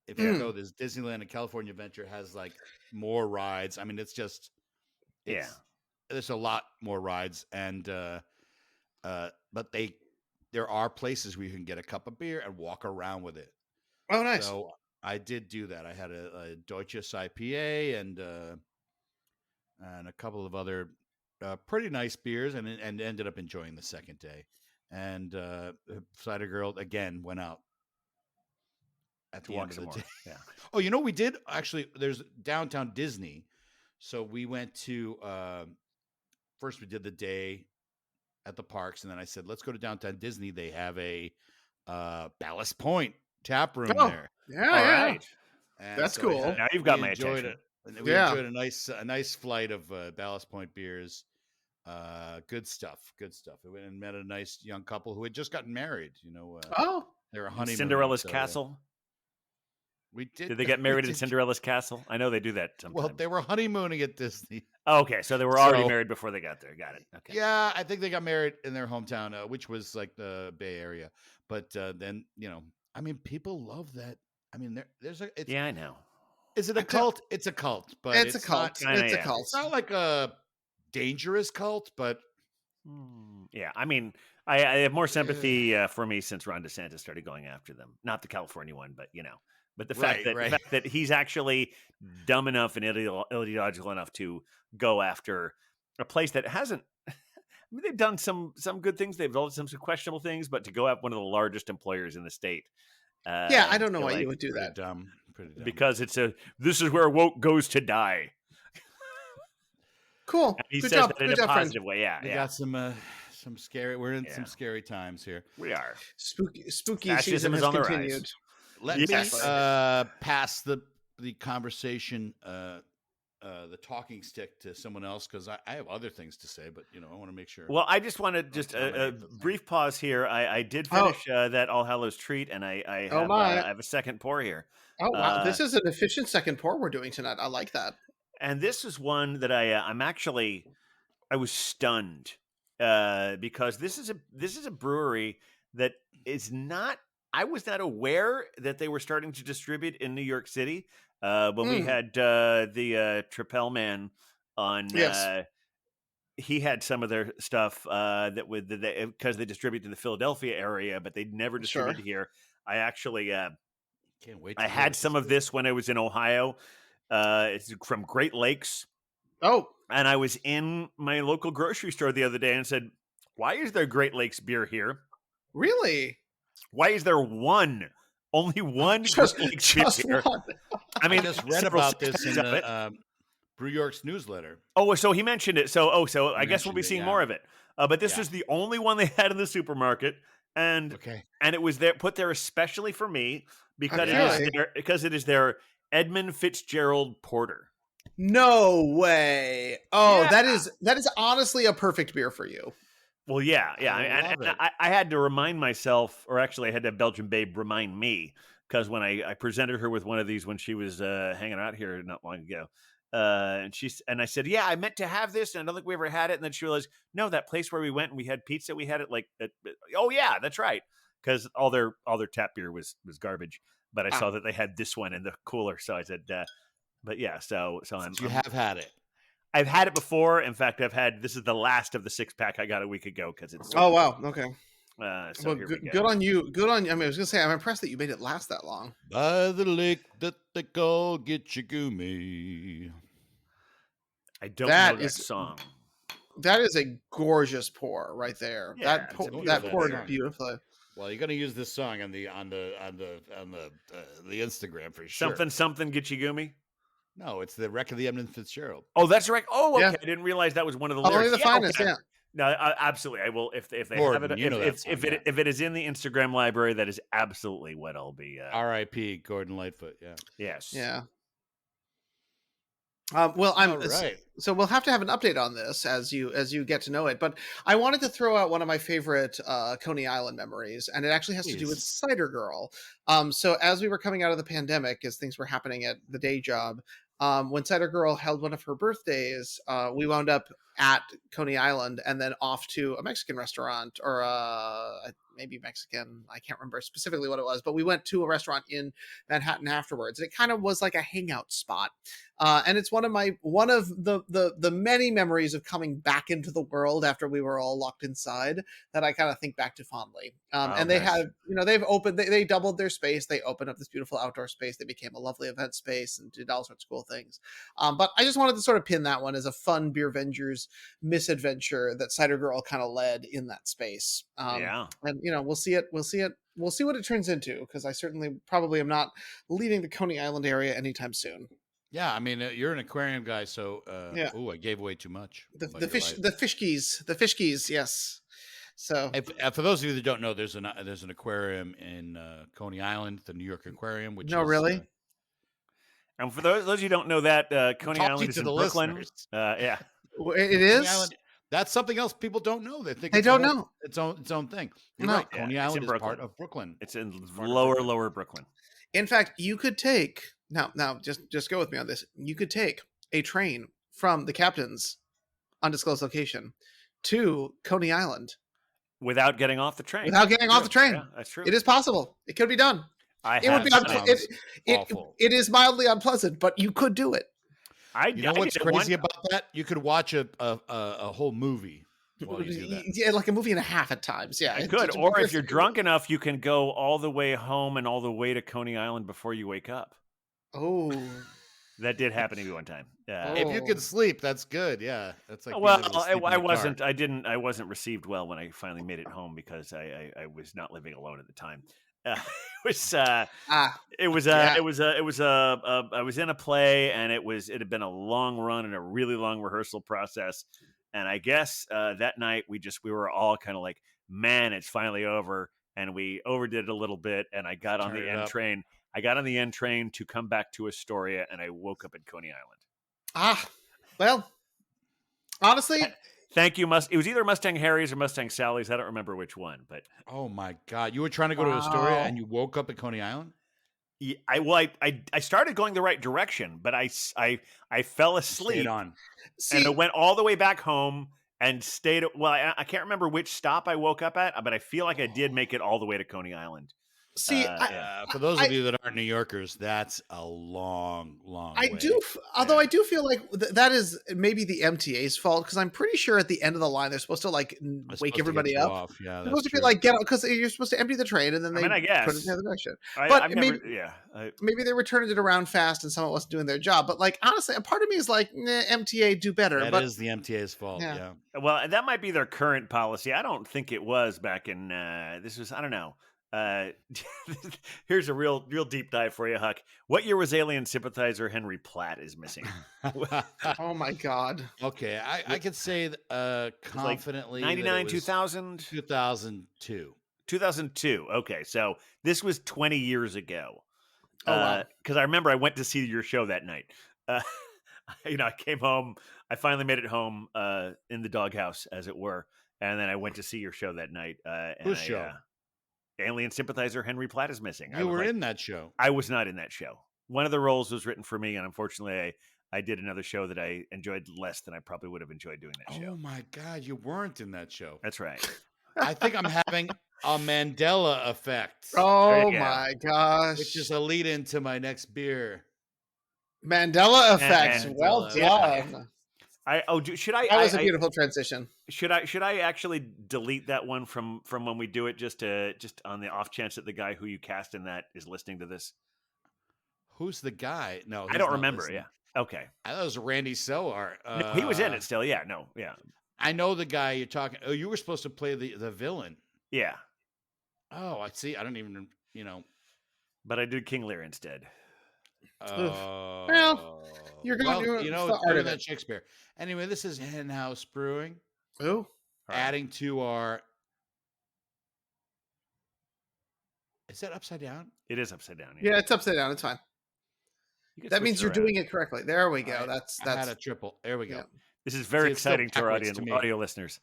If you know, there's Disneyland and California Adventure has like more rides. I mean, there's a lot more rides, and but there are places where you can get a cup of beer and walk around with it. Oh, nice. So I did do that. I had a Deutsches IPA and a couple of other pretty nice beers, and ended up enjoying the second day. And Cider Girl again went out at the end of the day. Yeah. Oh, you know we did actually. There's downtown Disney, so we went to. First, we did the day at the parks, and then I said, "Let's go to downtown Disney." They have a Ballast Point tap room there. Yeah, All right. And that's so cool. Now you've got my attention. We enjoyed a nice flight of Ballast Point beers. Good stuff. We went and met a nice young couple who had just gotten married. They were honeymooning. Cinderella's Castle. We did. Did they get married at Cinderella's Castle? I know they do that sometimes. Well, they were honeymooning at Disney. Oh, okay, so they were already married before they got there. Got it. Okay. Yeah, I think they got married in their hometown, which was like the Bay Area. But then, I mean, people love that. I mean, I know. Is it a cult? It's a cult, but it's a cult. It's a cult. It's not like a dangerous cult, but yeah. I mean, I have more sympathy for me since Ron DeSantis started going after them. Not the California one, but But the fact that he's actually dumb enough and ideological enough to go after a place that hasn't. I mean, they've done some good things. They've done some questionable things, but to go at one of the largest employers in the state. I don't know why you would do that. Pretty dumb. Because this is where woke goes to die. Cool. And he Good says job. that in Good a job, positive friend. way. Yeah, We got some scary. We're in some scary times here. We are. Spooky Fascism season is has on the rise. continued. Let me pass the conversation, the talking stick to someone else because I have other things to say, but I want to make sure. Well, I just want to just a brief pause here. I did finish that All Hallows treat, and I have a second pour here. Oh wow, this is an efficient second pour we're doing tonight. I like that. And this is one that I was stunned because this is a brewery that is not. I was not aware that they were starting to distribute in New York City. But we had the Tripel man on. Yes. He had some of their stuff because they distribute in the Philadelphia area, but they never distributed here. I actually can't wait. I had some of this when I was in Ohio. It's from Great Lakes. Oh, and I was in my local grocery store the other day and said, "Why is there Great Lakes beer here? Really? Why is there only one just beer?" one. I mean, I just read about this in the Brew York's newsletter. Oh, so he mentioned it. So I guess we'll be seeing more of it. But this was the only one they had in the supermarket, and it was there put there especially for me because it is their Edmund Fitzgerald Porter. No way! Oh, that is honestly a perfect beer for you. Well, yeah. I had to remind myself, or actually, I had to have Belgian Babe remind me, because when I presented her with one of these when she was hanging out here not long ago, and I said, "Yeah, I meant to have this, and I don't think we ever had it." And then she realized, "No, that place where we went and we had pizza, we had it oh yeah, that's right," because all their tap beer was garbage. But I saw that they had this one in the cooler, so I said, "But yeah, so you have had it." I've had it before. In fact, this is the last of the 6-pack I got a week ago because it's. Oh wow! Okay. So good on you. Good on you. I mean, I was gonna say I'm impressed that you made it last that long. By the lake that they call Gitchagumi. I don't know that song. That is a gorgeous pour right there. Yeah, that poured beautifully. Well, you're gonna use this song on the Instagram for sure. Something Gitchagumi. No, it's the Wreck of the Edmund Fitzgerald. Oh, that's right. Oh, okay. Yeah. I didn't realize that was one of the lyrics. Only the finest, okay. yeah. No, absolutely. I will if they have it. If it is in the Instagram library, that is absolutely what I'll be. R.I.P. Gordon Lightfoot. Yeah. Yes. Yeah. Well, all right. So we'll have to have an update on this as you get to know it. But I wanted to throw out one of my favorite Coney Island memories, and it actually has to do with Cider Girl. So as we were coming out of the pandemic, as things were happening at the day job, when Cider Girl held one of her birthdays, we wound up at Coney Island and then off to a Mexican restaurant or maybe Mexican. I can't remember specifically what it was, but we went to a restaurant in Manhattan afterwards. And it kind of was like a hangout spot. And it's one of the many memories of coming back into the world after we were all locked inside that I kind of think back to fondly. And they have, they doubled their space. They opened up this beautiful outdoor space. They became a lovely event space and did all sorts of cool things. But I just wanted to sort of pin that one as a fun Beer Vengers misadventure that Cider Girl kind of led in that space. Yeah. And we'll see it. We'll see what it turns into, because I certainly probably am not leaving the Coney Island area anytime soon. Yeah, I mean, you're an aquarium guy, so Yeah. Oh, I gave away too much. The fish keys, yes. So for those of you that don't know, there's an aquarium in Coney Island, the New York Aquarium, which is really. And for those of you who don't know that, Coney Island is in Brooklyn. Yeah. It is? Island, that's something else people don't know. They think they don't know. its own thing. You're No. right. Coney Island is Brooklyn. part of Brooklyn. It's in lower Brooklyn. In fact, you could take now just go with me on this. You could take a train from the captain's undisclosed location to Coney Island without getting off the train. Yeah, that's true. It is possible. It could be done. It would be awful. It is mildly unpleasant, but you could do it. You know what's crazy about that? You could watch a whole movie while you do that. Yeah, like a movie and a half at times. Yeah, it could. Or if you're drunk enough, you can go all the way home and all the way to Coney Island before you wake up. Oh, that did happen to me one time. If you could sleep, that's good. Yeah, that's like. Well, I wasn't. I wasn't received well when I finally made it home because I was not living alone at the time. I was in a play, and it had been a long run and a really long rehearsal process. And I guess that night we were all kind of like, man, it's finally over. And we overdid it a little bit. And I got on the N train. I got on the N train to come back to Astoria, and I woke up in Coney Island. Well, honestly, thank you. It was either Mustang Harry's or Mustang Sally's. I don't remember which one, but oh my God, you were trying to go to Astoria and you woke up at Coney Island. Yeah, I started going the right direction, but I fell asleep and I went all the way back home and stayed. I can't remember which stop I woke up at, but I feel like I did make it all the way to Coney Island. See, for those of you that aren't New Yorkers, that's a long way. Although I do feel like that is maybe the MTA's fault, because I'm pretty sure at the end of the line they're supposed to wake everybody up. Yeah, they're supposed to be like, get out, because you're supposed to empty the train and then they put it in the other direction. Maybe they were turning it around fast and someone wasn't doing their job. But like honestly, a part of me is like, MTA, do better. That is the MTA's fault. Yeah. Well, and that might be their current policy. I don't think it was back in. This was, I don't know. Here's a real deep dive for you, Huck. What year was alien sympathizer Henry Platt is missing? Oh my God. Okay, I could say confidently, like 99, 2000, 2002. Okay, so this was 20 years ago. Because I remember I went to see your show that night. I came home. I finally made it home in the doghouse, as it were, and then I went to see your show that night. Whose show? Alien sympathizer Henry Platt is missing. You were in that show. I was not in that show. One of the roles was written for me, and unfortunately, I did another show that I enjoyed less than I probably would have enjoyed doing that show. Oh my God, you weren't in that show. That's right. I think I'm having a Mandela effect. Oh my gosh. Which is a lead into my next beer. Mandela effect. Well done. Should I? That was a beautiful transition. Should I actually delete that one from when we do it, just on the off chance that the guy who you cast in that is listening to this? Who's the guy? No, I don't remember. Listening. Yeah. Okay. I thought it was Randy Sohar. No, he was in it still. Yeah. No. Yeah. I know the guy you're talking. Oh, you were supposed to play the villain. Yeah. Oh, I see. I don't even. But I did King Lear instead. Well, you're going to it's better than Shakespeare. Anyway, this is Hen House Brewing. Oh, adding to our. Is that upside down? It is upside down. Yeah, it's upside down. It's fine. That means you're doing it correctly. There we go. That's I had a triple. There we go. Yeah. This is very exciting to our audio listeners.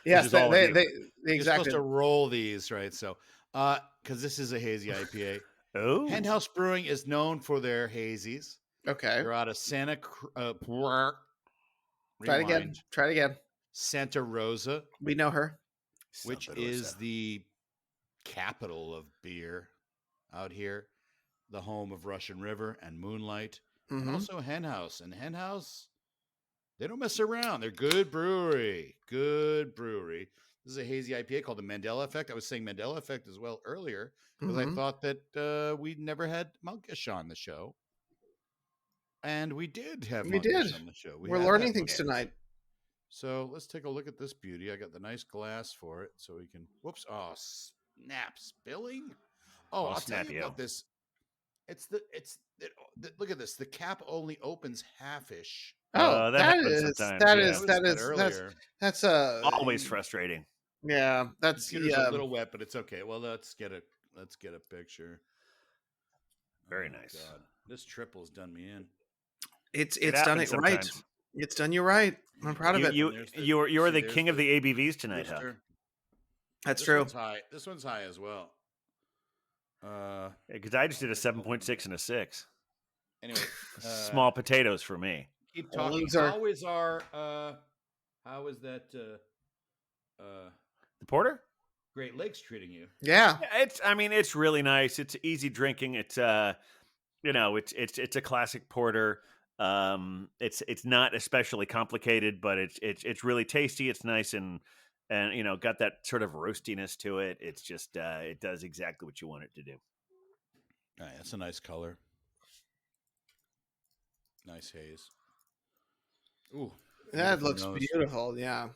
Yes, they exactly. You're supposed to roll these, right? So, because this is a hazy IPA. Oh, Hen House Brewing is known for their hazies. Okay, they're out of Santa. Try it again. Santa Rosa. We know her, which is the capital of beer out here, the home of Russian River and Moonlight, and also Hen House. And Hen House, they don't mess around. They're good brewery. Good brewery. This is a hazy IPA called the Mandela Effect. I was saying Mandela Effect as well earlier because I thought that we never had Monkish on the show. And we did have Monkish on the show. We're learning things tonight. So let's take a look at this beauty. I got the nice glass for it, so we can. Whoops! Oh, snap! Spilling. Oh, Well, I'll tell you snap about this. Look at this. The cap only opens half-ish. Oh, That happens sometimes. that Yeah. is that That is earlier. that's Always frustrating. yeah, that's Computer's a little wet, but it's okay. Well, let's get a picture. Very Oh, nice. God. This triple's done me in. it's It done happens it right. sometimes. It's done you right. I'm proud of it. You're the king of the ABVs tonight, Huck. That's This true. one's high. This one's high as well. Because I just did a 7.6 and a 6. Anyway, Small potatoes for me. keep talking. Loser. How is our? How is that? The porter? Great Lakes treating you? Yeah. Yeah, it's really nice. It's easy drinking. It's it's a classic porter. It's not especially complicated, but it's really tasty. It's nice and got that sort of roastiness to it. It's just it does exactly what you want it to do. All right, that's a nice color. Nice haze. Ooh, That looks nose. beautiful. Yeah. All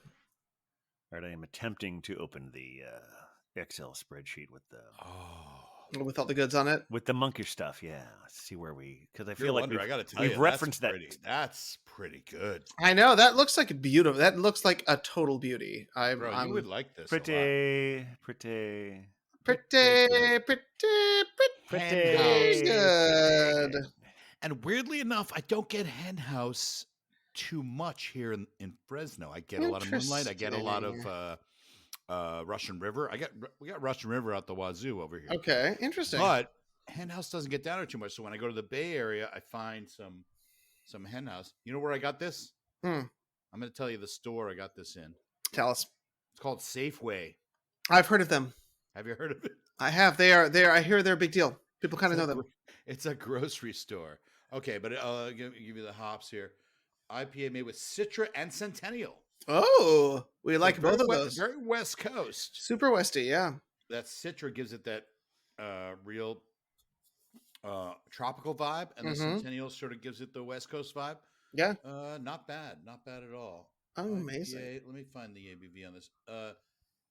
right, I am attempting to open the Excel spreadsheet with With all the goods on it. the monkish stuff. Yeah, let's see where because I You're feel like wondering, I got to tell we've you, referenced That's pretty good. I know that looks like beautiful. That looks like a total beauty. Bro, you would like this. A lot. pretty Hen house. good. And weirdly enough, I don't get hen house too much here in Fresno. I get a lot of Moonlight. I get a lot of Russian River. We got Russian River out the wazoo over here. Okay, interesting. But hen house doesn't get down there too much. So when I go to the Bay Area, I find some hen house. You know where I got this? Hmm. I'm going to tell you the store I got this in. Tell us. It's called Safeway. I've heard of them. Have you heard of it? I have. They are. I hear they're a big deal. People kind of know them. It's a grocery store. Okay, but I'll give you the hops here. IPA made with Citra and Centennial. Oh, we like So both of those. Very West Coast. Super Westy, yeah. That Citra gives it that real tropical vibe, and the Centennial sort of gives it the West Coast vibe. Yeah. Not bad at all. Amazing. IPA, let me find the ABV on this.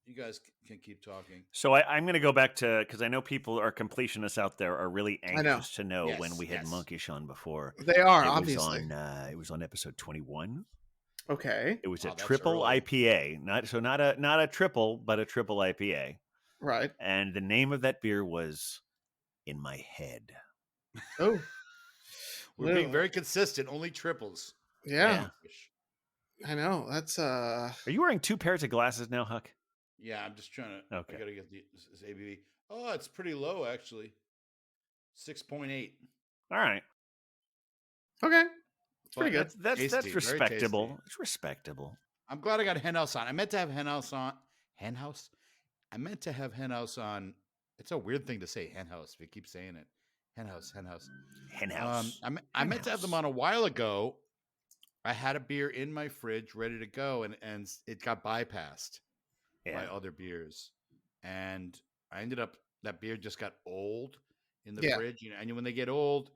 You guys can keep talking. So I'm going to go back to, because I know people are completionists out there are really anxious to know when we had Monkish on before. They are, it obviously. It was on episode 21. Okay. It was a triple IPA, not a triple, but a triple IPA. Right. And the name of that beer was In My Head. Oh. We're being very consistent. Only triples. Yeah. I know. That's Are you wearing 2 pairs of glasses now, Huck? Yeah, I'm just trying to. Okay. I gotta get this ABV. Oh, it's pretty low actually. 6.8. All right. okay. It's pretty good. That's Tasty, respectable. very tasty. It's respectable. I'm glad I got hen house on. I meant to have hen house on. Hen house? I meant to have hen house on. It's a weird thing to say, hen house. We keep saying it. Hen house, hen house. Hen house. I meant to have them on a while ago. I had a beer in my fridge ready to go, and it got bypassed by other beers. And I ended up, that beer just got old in the fridge. And when they get old,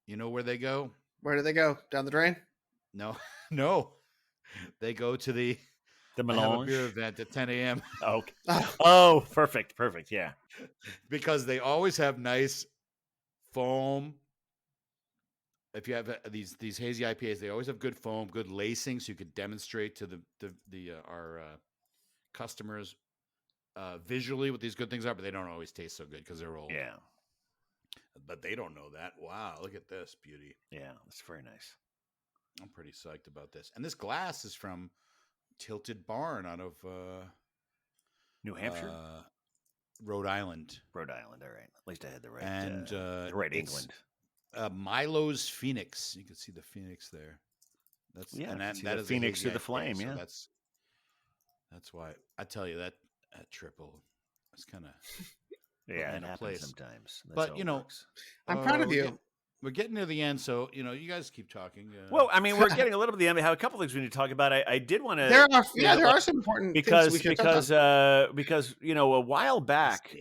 you know where they go? Where do they go? Down the drain? No, no. They go to the melange beer event at 10 a.m. Okay. Oh, perfect. Yeah. Because they always have nice foam. If you have these hazy IPAs, they always have good foam, good lacing, so you could demonstrate to our customers visually what these good things are. But they don't always taste so good because they're old. Yeah. But they don't know that. Wow, look at this beauty. Yeah, that's very nice. I'm pretty psyched about this. And this glass is from Tilted Barn out of New Hampshire, Rhode Island. Rhode Island. All right, at least I had the right And the right England. Milo's Phoenix. You can see the Phoenix there. That's that is Phoenix through the flame. So yeah, that's why I tell you that triple. It's kind of it happens sometimes. That's but how you it know, works. I'm proud of you. We're getting near the end, so you guys keep talking. Well, I mean, we're getting a little bit to the end. We have a couple things we need to talk about. I did want to. There are some important things we should touch on. Because a while back,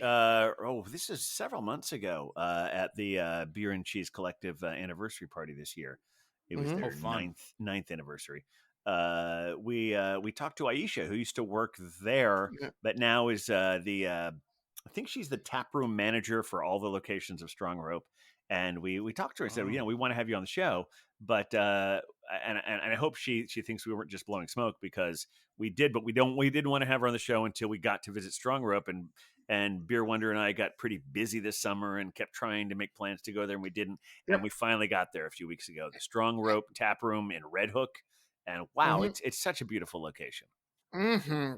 this is several months ago, at the Beer and Cheese Collective anniversary party this year. It was their ninth anniversary. we talked to Aisha, who used to work there, Yeah. but now is I think she's the tap room manager for all the locations of Strong Rope. And we talked to her and said, we want to have you on the show, but and I hope she thinks we weren't just blowing smoke, because we did, but we didn't want to have her on the show until we got to visit Strong Rope, and Beer Wonder and I got pretty busy this summer and kept trying to make plans to go there, and we didn't. Yep. And we finally got there a few weeks ago. The Strong Rope Tap Room in Red Hook, and wow, it's such a beautiful location. Mm-hmm.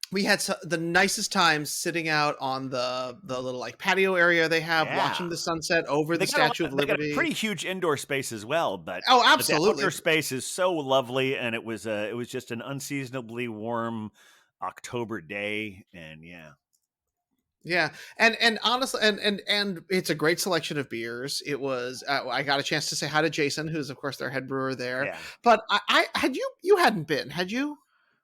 We had the nicest times sitting out on the little like patio area they have, watching the sunset over the Statue of Liberty. They got a pretty huge indoor space as well, but absolutely, the outdoor space is so lovely, and it was just an unseasonably warm October day, and yeah, and honestly, and it's a great selection of beers. It was I got a chance to say hi to Jason, who's of course their head brewer there. Yeah. But I had you hadn't been, had you?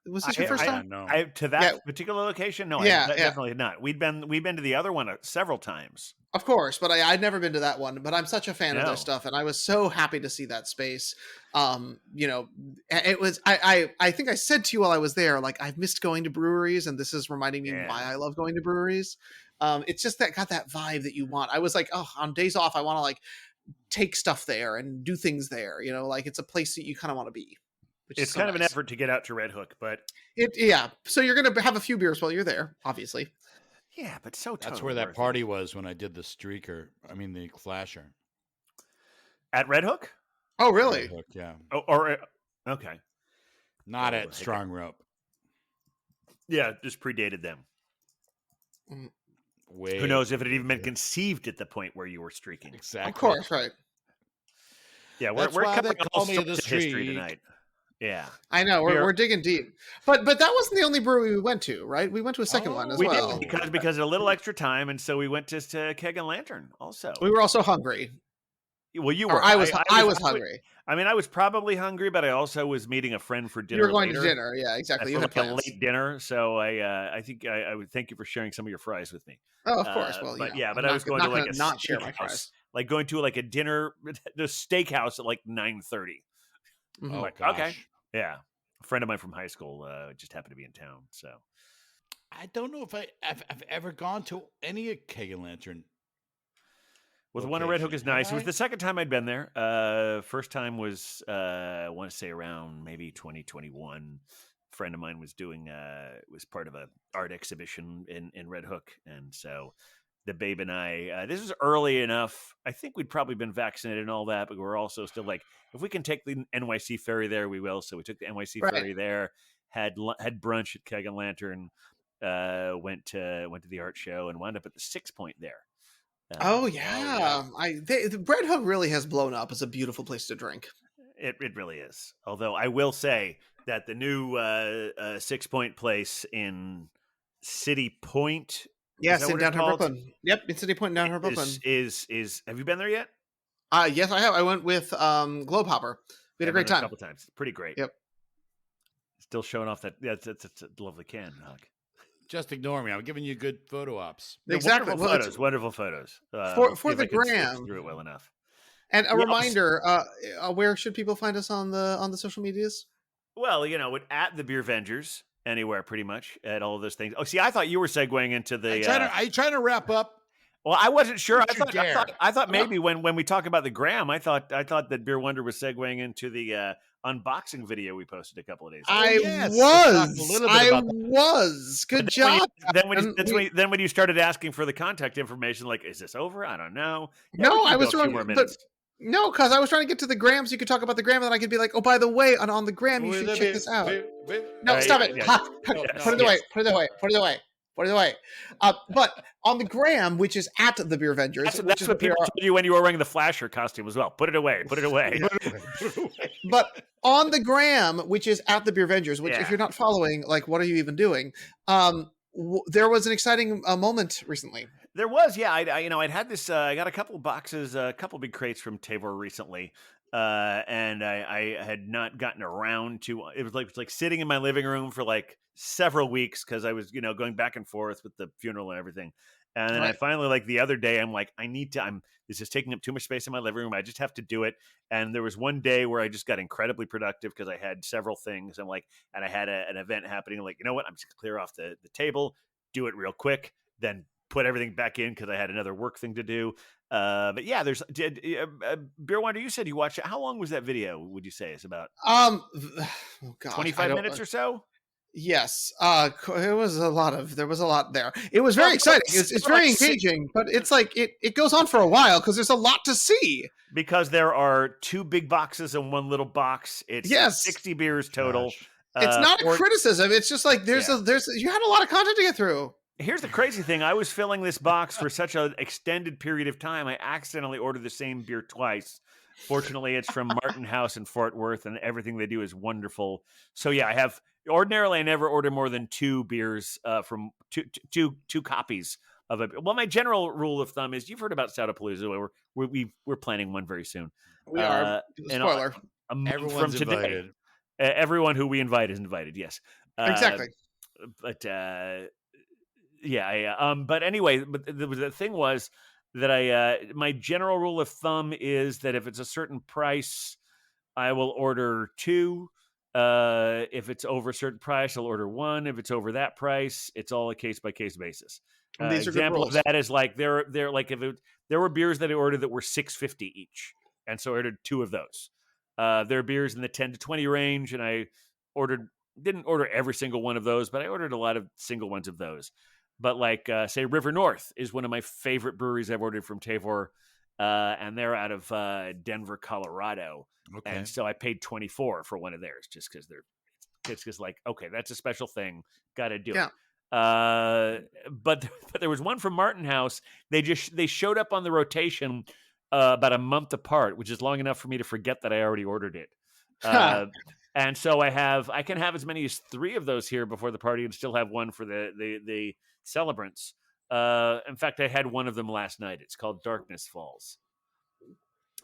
Was this your first time? No. To that particular location? No, definitely not. We've been to the other one several times. Of course, but I'd never been to that one. But I'm such a fan of their stuff, and I was so happy to see that space. It was I think I said to you while I was there, like, I've missed going to breweries, and this is reminding me why I love going to breweries. It's just got that vibe that you want. I was like, oh, on days off, I want to like take stuff there and do things there. Like it's a place that you kind of want to be. It's kind of an effort to get out to Red Hook, but so you're gonna have a few beers while you're there, obviously. Yeah, but that's where that party was when I did the the flasher at Red Hook. Oh, really? Red Hook, yeah. Okay. Not at Strong Rope. Yeah, just predated them. Who knows if it had even been conceived at the point where you were streaking? Exactly. Of course, right. Yeah, we're covering all sorts of history tonight. Yeah, I know we're digging deep, but that wasn't the only brewery we went to, right? We went to a second one as well. We did because a little extra time, and so we went to Keg and Lantern. Also, we were also hungry. Well, you were. I was hungry. I mean, I was probably hungry, but I also was meeting a friend for dinner. You were going to dinner, yeah, exactly. You had a late dinner, so I think I would thank you for sharing some of your fries with me. Oh, of course. Well, but I was going to like a not share my fries, like going to like a dinner, the steakhouse at like 9:30. Mm-hmm. Like, okay. Yeah, a friend of mine from high school just happened to be in town. So I don't know if I've ever gone to any Keg and Lantern. Well, the one in Red Hook is nice. It was the second time I'd been there. First time was I want to say around maybe 2021. A friend of mine was doing was part of a art exhibition in Red Hook, and so the babe and I, this was early enough. I think we'd probably been vaccinated and all that, but we're also still like, if we can take the NYC ferry there, we will. So we took the NYC ferry there, had brunch at Keg and Lantern, went to the art show, and wound up at the 6 Point there. The Red Hook really has blown up as a beautiful place to drink. It really is. Although I will say that the new 6 Point place in City Point. Yes, in downtown Brooklyn. Yep, in City Point, in downtown Brooklyn. Is have you been there yet? Yes, I have. I went with Globe Hopper. We had a great time. A couple times. Pretty great. Yep. Still showing off that. Yeah, it's a lovely can, Hug. Just ignore me. I'm giving you good photo ops. Exactly. Wonderful photos. For the gram. Through it well enough. And a reminder, where should people find us on the social medias? Well, at the Beer Vengers. Anywhere, pretty much, at all of those things. Oh, see, I thought you were segueing into the. Are you trying to wrap up? Well, I wasn't sure. I thought maybe when we talk about the gram, I thought that Beer Wonder was segueing into the unboxing video we posted a couple of days ago. I was. Good job. Then when you started asking for the contact information, like, is this over? I don't know. Yeah, no, I was wrong. No, because I was trying to get to the gram so you could talk about the gram, and then I could be like, oh, by the way, on the gram, you should check this out. No, stop it. Put it away. But on the gram, which is at the Beer Vengers. That's what people told you when you were wearing the Flasher costume as well. Put it away. But on the gram, which is at the Beer Vengers, which if you're not following, like, what are you even doing? There was an exciting moment recently. There was, yeah. I'd had this. I got a couple boxes, a couple big crates from Tavor recently, and I had not gotten around to. It was like sitting in my living room for like several weeks because I was, going back and forth with the funeral and everything. And then I Right. finally, like the other day, I'm like, this is taking up too much space in my living room. I just have to do it. And there was one day where I just got incredibly productive because I had several things. And I had an event happening. Like, you know what? I'm just going to clear off the table, do it real quick, then put everything back in because I had another work thing to do. But yeah, Beer Wonder, you said you watched it. How long was that video, would you say? It's about Oh gosh, 25 minutes or so? Yes. There was a lot there. It was Well, very exciting. It's very engaging, but it's like it goes on for a while because there's a lot to see. Because there are 2 big boxes and 1 little box. It's Yes. 60 beers total. Gosh. It's not a criticism. It's just like you had a lot of content to get through. Here's the crazy thing. I was filling this box for such an extended period of time. I accidentally ordered the same beer twice. Fortunately, it's from Martin House in Fort Worth, and everything they do is wonderful. So yeah, ordinarily I never order more than 2 beers from two copies of it. Well, my general rule of thumb is, you've heard about Stoutalooza. We're planning one very soon. We are. Spoiler. A month Everyone's from today. invited. Everyone who we invite is invited. Yes, Exactly. But yeah. But anyway, the thing was that my general rule of thumb is that if it's a certain price, I will order 2. If it's over a certain price, I'll order 1. If it's over that price, it's all a case by case basis. These are good Example rules. of that is like they're like there were beers that I ordered that were $6.50 each, and so I ordered 2 of those. There are beers in the 10 to 20 range, and I didn't order every single one of those, but I ordered a lot of single ones of those. But like, say, River North is one of my favorite breweries I've ordered from Tavor, and they're out of Denver, Colorado. Okay. And so I paid $24 for one of theirs just because it's just like, okay, that's a special thing. Got to do it. But there was one from Martin House. They showed up on the rotation about a month apart, which is long enough for me to forget that I already ordered it. And so I can have as many as 3 of those here before the party and still have one for the celebrants. In fact, I had one of them last night. It's called Darkness Falls.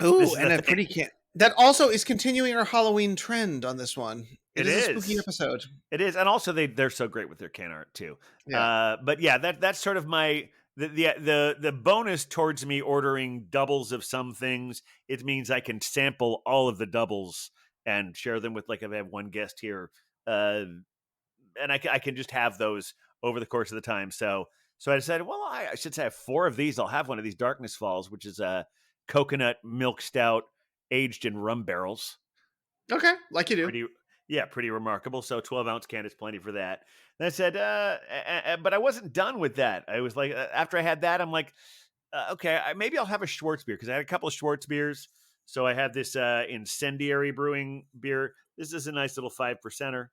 Oh, and a pretty that also is continuing our Halloween trend on this one. It is is a spooky episode. It is, and also they're so great with their can art too. Yeah. But yeah, that's sort of my the bonus towards me ordering doubles of some things. It means I can sample all of the doubles and share them with, like, if I have one guest here, and I can just have those over the course of the time. So I decided, well, I should say I have 4 of these. I'll have one of these Darkness Falls, which is a coconut milk stout aged in rum barrels. Okay, like you do. Pretty remarkable. So 12-ounce can is plenty for that. And I said, but I wasn't done with that. I was like, after I had that, I'm like, okay, maybe I'll have a Schwartz beer, because I had a couple of Schwartz beers. So I had this Incendiary Brewing beer. This is a nice little 5%er.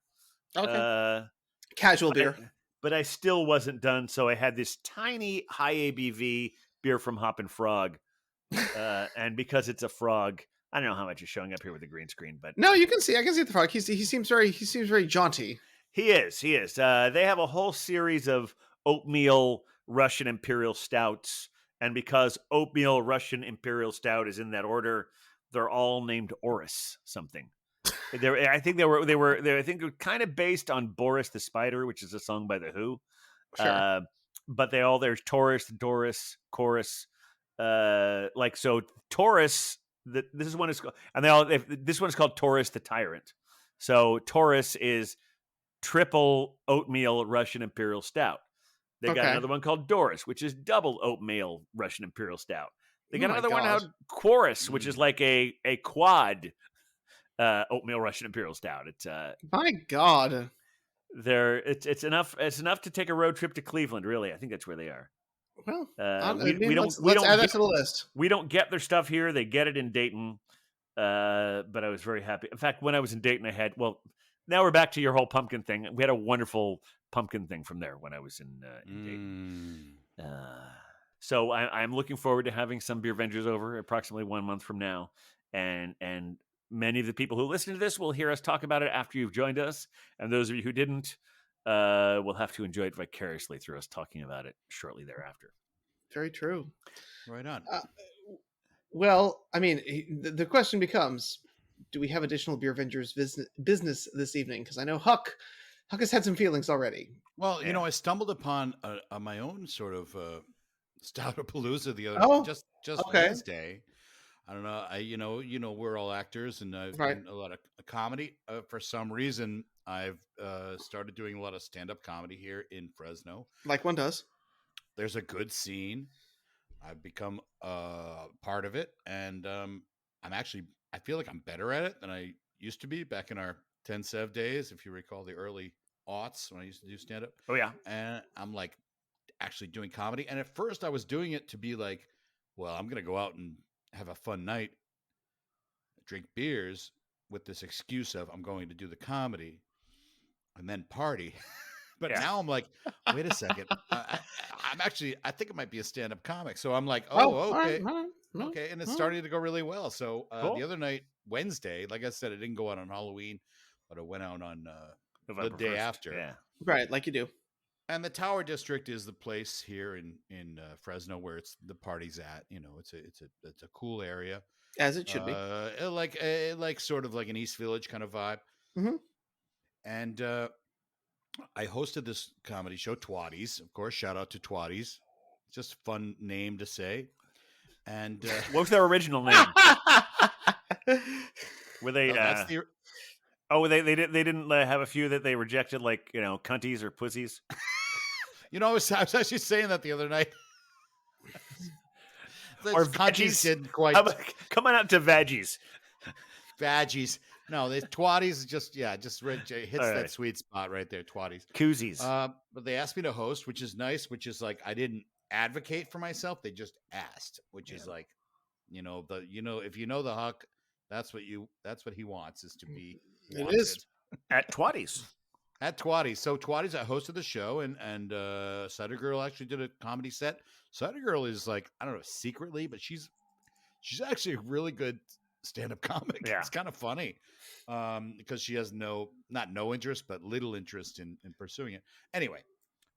Okay. Casual beer. But I still wasn't done. So I had this tiny high ABV beer from Hop and Frog. And because it's a frog, I don't know how much is showing up here with the green screen, but no, you can see. I can see the frog. He seems very jaunty. He is. They have a whole series of oatmeal Russian Imperial Stouts, and because oatmeal Russian Imperial Stout is in that order, they're all named Oris something. I think they were kind of based on Boris the Spider, which is a song by the Who. Sure. But there's Taurus, Doris, Chorus. So Taurus. This one is, and this one's called Taurus the Tyrant. So Taurus is triple oatmeal Russian Imperial Stout. They got another one called Doris, which is double oatmeal Russian Imperial Stout. They got another one called Chorus, which is like a quad oatmeal Russian Imperial Stout. It's my God. It's enough to take a road trip to Cleveland. Really, I think that's where they are. Well, let's add that to the list. We don't get their stuff here. They get it in Dayton. But I was very happy. In fact, when I was in Dayton, now we're back to your whole pumpkin thing. We had a wonderful pumpkin thing from there when I was in Dayton. So I'm looking forward to having some Beer Vengers over approximately 1 month from now. And many of the people who listen to this will hear us talk about it after you've joined us. And those of you who didn't, will have to enjoy it vicariously through us talking about it shortly thereafter. Very true. Right on. Well, I mean, the question becomes, do we have additional Beer Vengers business this evening? Because I know Huck has had some feelings already. Well, I stumbled upon my own sort of Stoutapalooza the other Oh, just okay. Wednesday. I don't know. We're all actors, and I've Right. done a lot of comedy. For some reason, I've started doing a lot of stand-up comedy here in Fresno. Like one does. There's a good scene. I've become part of it, and I feel like I'm better at it than I used to be back in our 10 Sev days, if you recall the early aughts when I used to do stand-up. Oh yeah. And I'm like actually doing comedy. And at first I was doing it to be like, well, I'm going to go out and have a fun night, drink beers with this excuse of I'm going to do the comedy and then party. But Yeah. now I'm like, wait a second. I think it might be a stand-up comic. So I'm like, All okay. right. Okay. And it's starting to go really well. So Cool. the other night, Wednesday, like I said, it didn't go out on Halloween, but it went out on November the day 1st. after. Yeah. Right, like you do. And the Tower District is the place here in Fresno where it's the party's at. It's a cool area, As it should be. like sort of like an East Village kind of vibe. Mhm. And I hosted this comedy show, Twatties. Of course, shout out to Twatties. Just a fun name to say. And What was their original name? Were they? that's the they didn't have a few that they rejected, like cunties or pussies. I was actually saying that the other night. Or cunties veggies. didn't quite. Come on out to veggies. Veggies. No, the Twatties just hits All that right. sweet spot right there. Twatties. Koozies. But they asked me to host, which is nice. Which is like I didn't advocate for myself; they just asked, which is like, if you know the Huck, that's what he wants is to be. It is. At Twatties. At Twatties. So Twatties, I hosted the show, and Cider Girl actually did a comedy set. Cider Girl is like, I don't know, secretly, but she's actually a really good stand-up comic. Yeah. It's kind of funny because she has not no interest, but little interest in pursuing it. Anyway,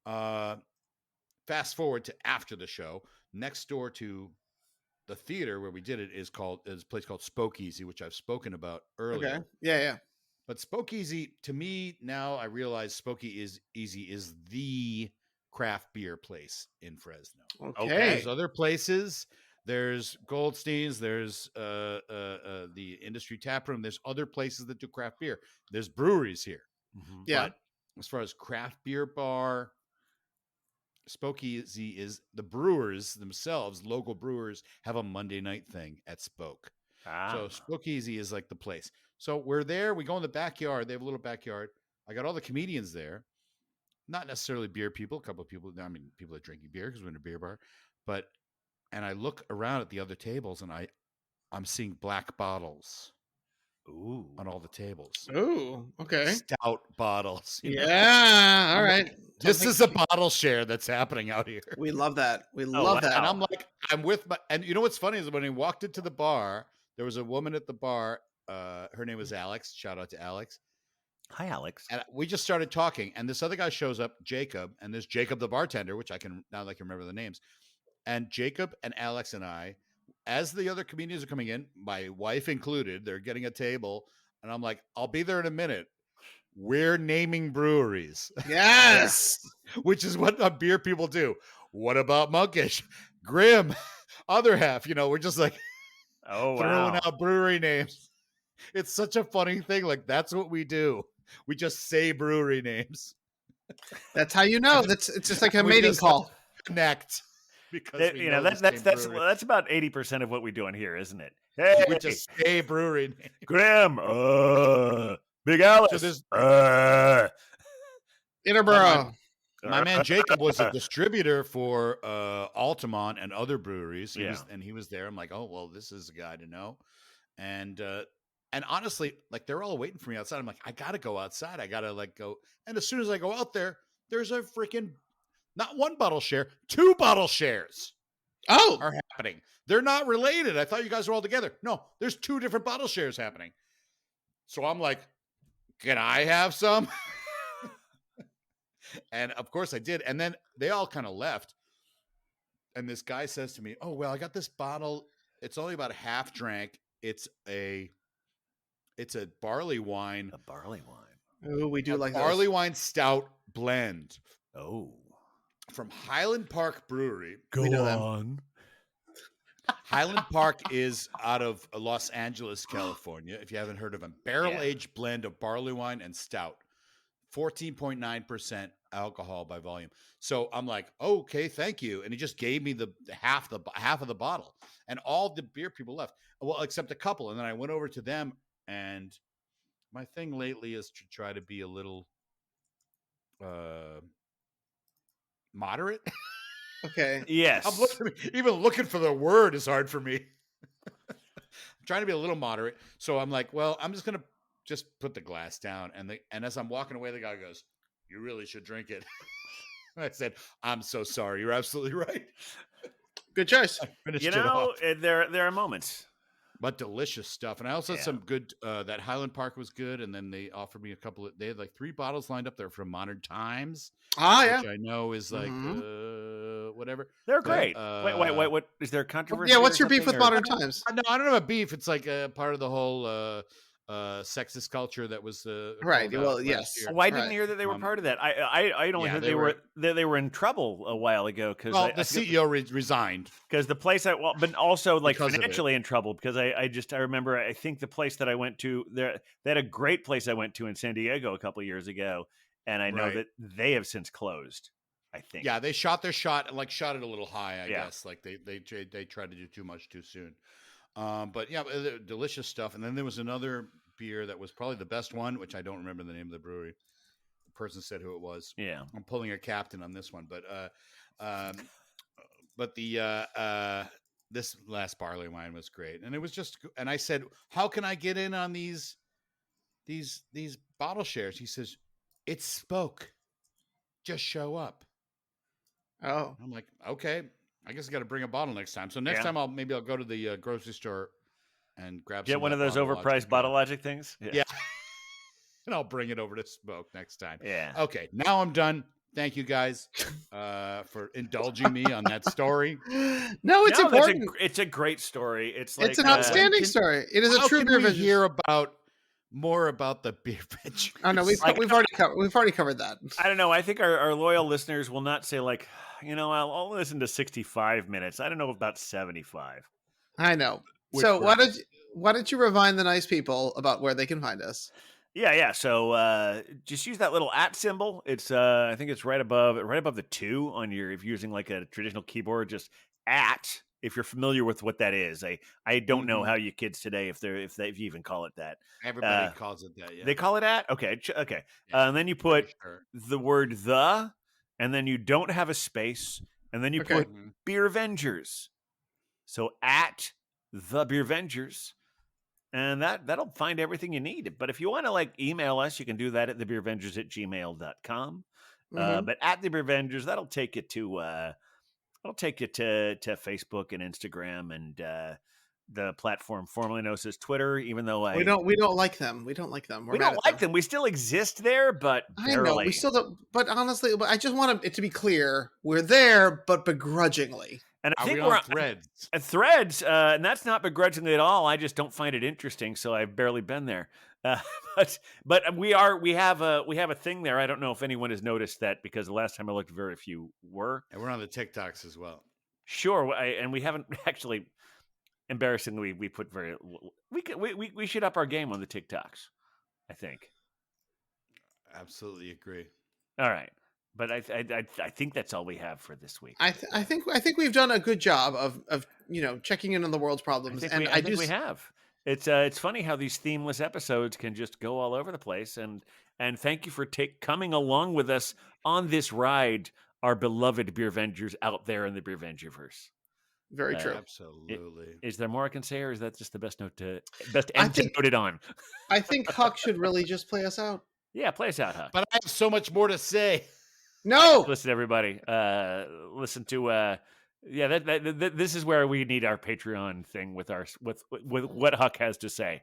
fast forward to after the show. Next door to the theater where we did it is a place called Spokeasy, which I've spoken about earlier. Okay. Yeah. But Spokeasy, to me, now I realize Spokeasy is the craft beer place in Fresno. Okay. There's other places. There's Goldstein's. There's the Industry Tap Room. There's other places that do craft beer. There's breweries here. Mm-hmm. Yeah. But as far as craft beer bar, Spokeasy is the brewers themselves. Local brewers have a Monday night thing at Spoke. So Spokeasy is like the place. So we're there. We go in the backyard. They have a little backyard. I got all the comedians there. Not necessarily beer people. A couple of people. I mean, people are drinking beer because we're in a beer bar. And I look around at the other tables, and I'm seeing black bottles. Ooh. On all the tables. Ooh. Okay. Stout bottles. Yeah. All right. This is a bottle share that's happening out here. We love that. We love that. And I'm like, and you know what's funny is when he walked into the bar, there was a woman at the bar. Her name was Alex. Shout out to Alex. Hi, Alex. And we just started talking, and this other guy shows up, Jacob, and there's Jacob the bartender, which I can remember the names. And Jacob and Alex and I, as the other comedians are coming in, my wife included, they're getting a table, and I'm like, I'll be there in a minute. We're naming breweries. Yes. Which is what beer people do. What about Monkish? Grim, other half, we're just like throwing out brewery names. It's such a funny thing. Like, that's what we do. We just say brewery names. That's how you know. It's just like a mating call. Connect. Because that's about 80% of what we do on here, isn't it? Hey, we just say brewery name. Graham, Big Alice, So Interborough. My man Jacob was a distributor for Altamont and other breweries. He was there. I'm like, oh well, this is a guy to know. And honestly, like, they're all waiting for me outside. I'm like, I gotta go outside. I gotta go. And as soon as I go out there, there's a freaking not one bottle share, 2 bottle shares. Are happening. They're not related. I thought you guys were all together. No, there's 2 different bottle shares happening. So I'm like, can I have some? And of course I did. And then they all kind of left. And this guy says to me, oh, well, I got this bottle. It's only about half drank. It's a barley wine. A barley wine. Oh, we do like barley wine stout blend. Oh. from Highland Park Brewery. Go We know them. on. Highland Park is out of Los Angeles, California. If you haven't heard of them, barrel-aged blend of barley wine and stout, 14.9% alcohol by volume. So I'm like, okay, thank you. And he just gave me the half of the bottle, and all the beer people left, well, except a couple. And then I went over to them, and my thing lately is to try to be a little moderate. Okay. Yes. Even looking for the word is hard for me. I'm trying to be a little moderate. So I'm like, well, I'm just going to just put the glass down. And as I'm walking away, the guy goes, "You really should drink it." I said, "I'm so sorry. You're absolutely right." Good choice. I finished You it know, off. there are moments. But delicious stuff. And I also had Yeah. some good, that Highland Park was good. And then they offered me they had like 3 bottles lined up there from Modern Times. Ah, yeah. Which I know is like, whatever. They're But, great. Wait. What is there controversy? Yeah, or what's your beef something, with or- Modern Times? No, I don't have a beef. It's like a part of the whole sexist culture that was Right, called out well, last yes. year. Well, I didn't Right. hear that they were part of that. I only Yeah, heard they they were in trouble a while ago because Well, the CEO resigned. because the place but also like Because of it. financially in trouble because I remember I think the place that I went to they had a great place I went to in San Diego a couple of years ago, and I know Right. that they have since closed. I think. Yeah, they shot their shot and like shot it a little high. I Yeah. guess like they tried to do too much too soon. But yeah, delicious stuff. And then there was another beer that was probably the best one, which I don't remember the name of the brewery. The person said who it was. Yeah. I'm pulling a captain on this one, but the this last barley wine was great, and it was just. And I said, "How can I get in on these bottle shares?" He says, "It's Spoke. Just show up." Oh. I'm like, okay, I guess I got to bring a bottle next time. So next Yeah. time I'll go to the grocery store and grab Get some one of that those Bottle Logic overpriced beer. Bottle Logic things. Yeah. And I'll bring it over to Smoke next time. Yeah. Okay, now I'm done. Thank you guys for indulging me on that story. No, it's important. It's a great story. It's like It's an outstanding story. It is a true beer we vintage. hear more about the beer vintage? Oh no, we've already covered that. I don't know. I think our loyal listeners will not say like, I'll listen to 65 minutes. I don't know about 75. I know. Which So works. why don't you remind the nice people about where they can find us? Yeah. So just use that little @ symbol. It's I think it's right above the 2 on your if you're using like a traditional keyboard. Just @ if you're familiar with what that is. I don't know how you kids today if you even call it that. Everybody calls it that. Yeah, They call it @ Okay. Okay. Yeah, And then you put sure. the word the, and then you don't have a space, and then you Okay. put Beer Vengers. So @ the Beer Vengers. And that'll find everything you need. But if you want to like email us, you can do that at thebeervengers@gmail.com. But @ the Beer Vengers, that'll take you to Facebook and Instagram and the platform formerly known as Twitter. Even though we don't like them. We don't like them. we don't like them. We still exist there, but barely. I know we still don't. But honestly, I just want it to be clear: we're there, but begrudgingly. And I Are think we we're on Threads? Threads, and that's not begrudgingly at all. I just don't find it interesting, so I've barely been there. But we have a thing there. I don't know if anyone has noticed that because the last time I looked, very few were. And we're on the TikToks as well. Sure, and we haven't actually. Embarrassingly, we put very. We should up our game on the TikToks. I think. Absolutely agree. All right. But I think that's all we have for this week. I think we've done a good job of checking in on the world's problems. I think we have. It's funny how these themeless episodes can just go all over the place. And thank you for coming along with us on this ride, our beloved Beer Vengers out there in the Beer Vengerverse. Very true. Absolutely. Is there more I can say, or is that just the best end to note it on? I think Huck should really just play us out. Yeah, play us out, Huck. But I have so much more to say. No. Listen, everybody. Listen to. This is where we need our Patreon thing with what Huck has to say.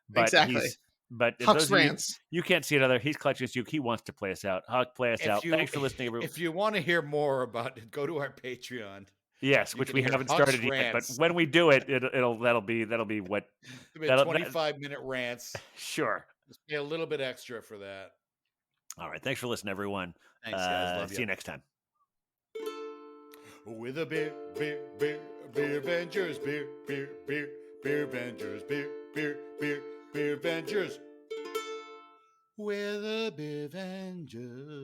But exactly. But Huck's rants. You can't see it other. He's clutching his uke. He wants to play us out. Huck, play us out. Thanks for listening, everyone. If you want to hear more about it, go to our Patreon. Yes, which we haven't started yet. But when we do it, that'll be what. 25-minute rants. Sure. Just pay a little bit extra for that. All right. Thanks for listening, everyone. Thanks, guys. Love See you next time. With a beer Vengers, beer Vengers, beer Vengers. We're the Beer Vengers.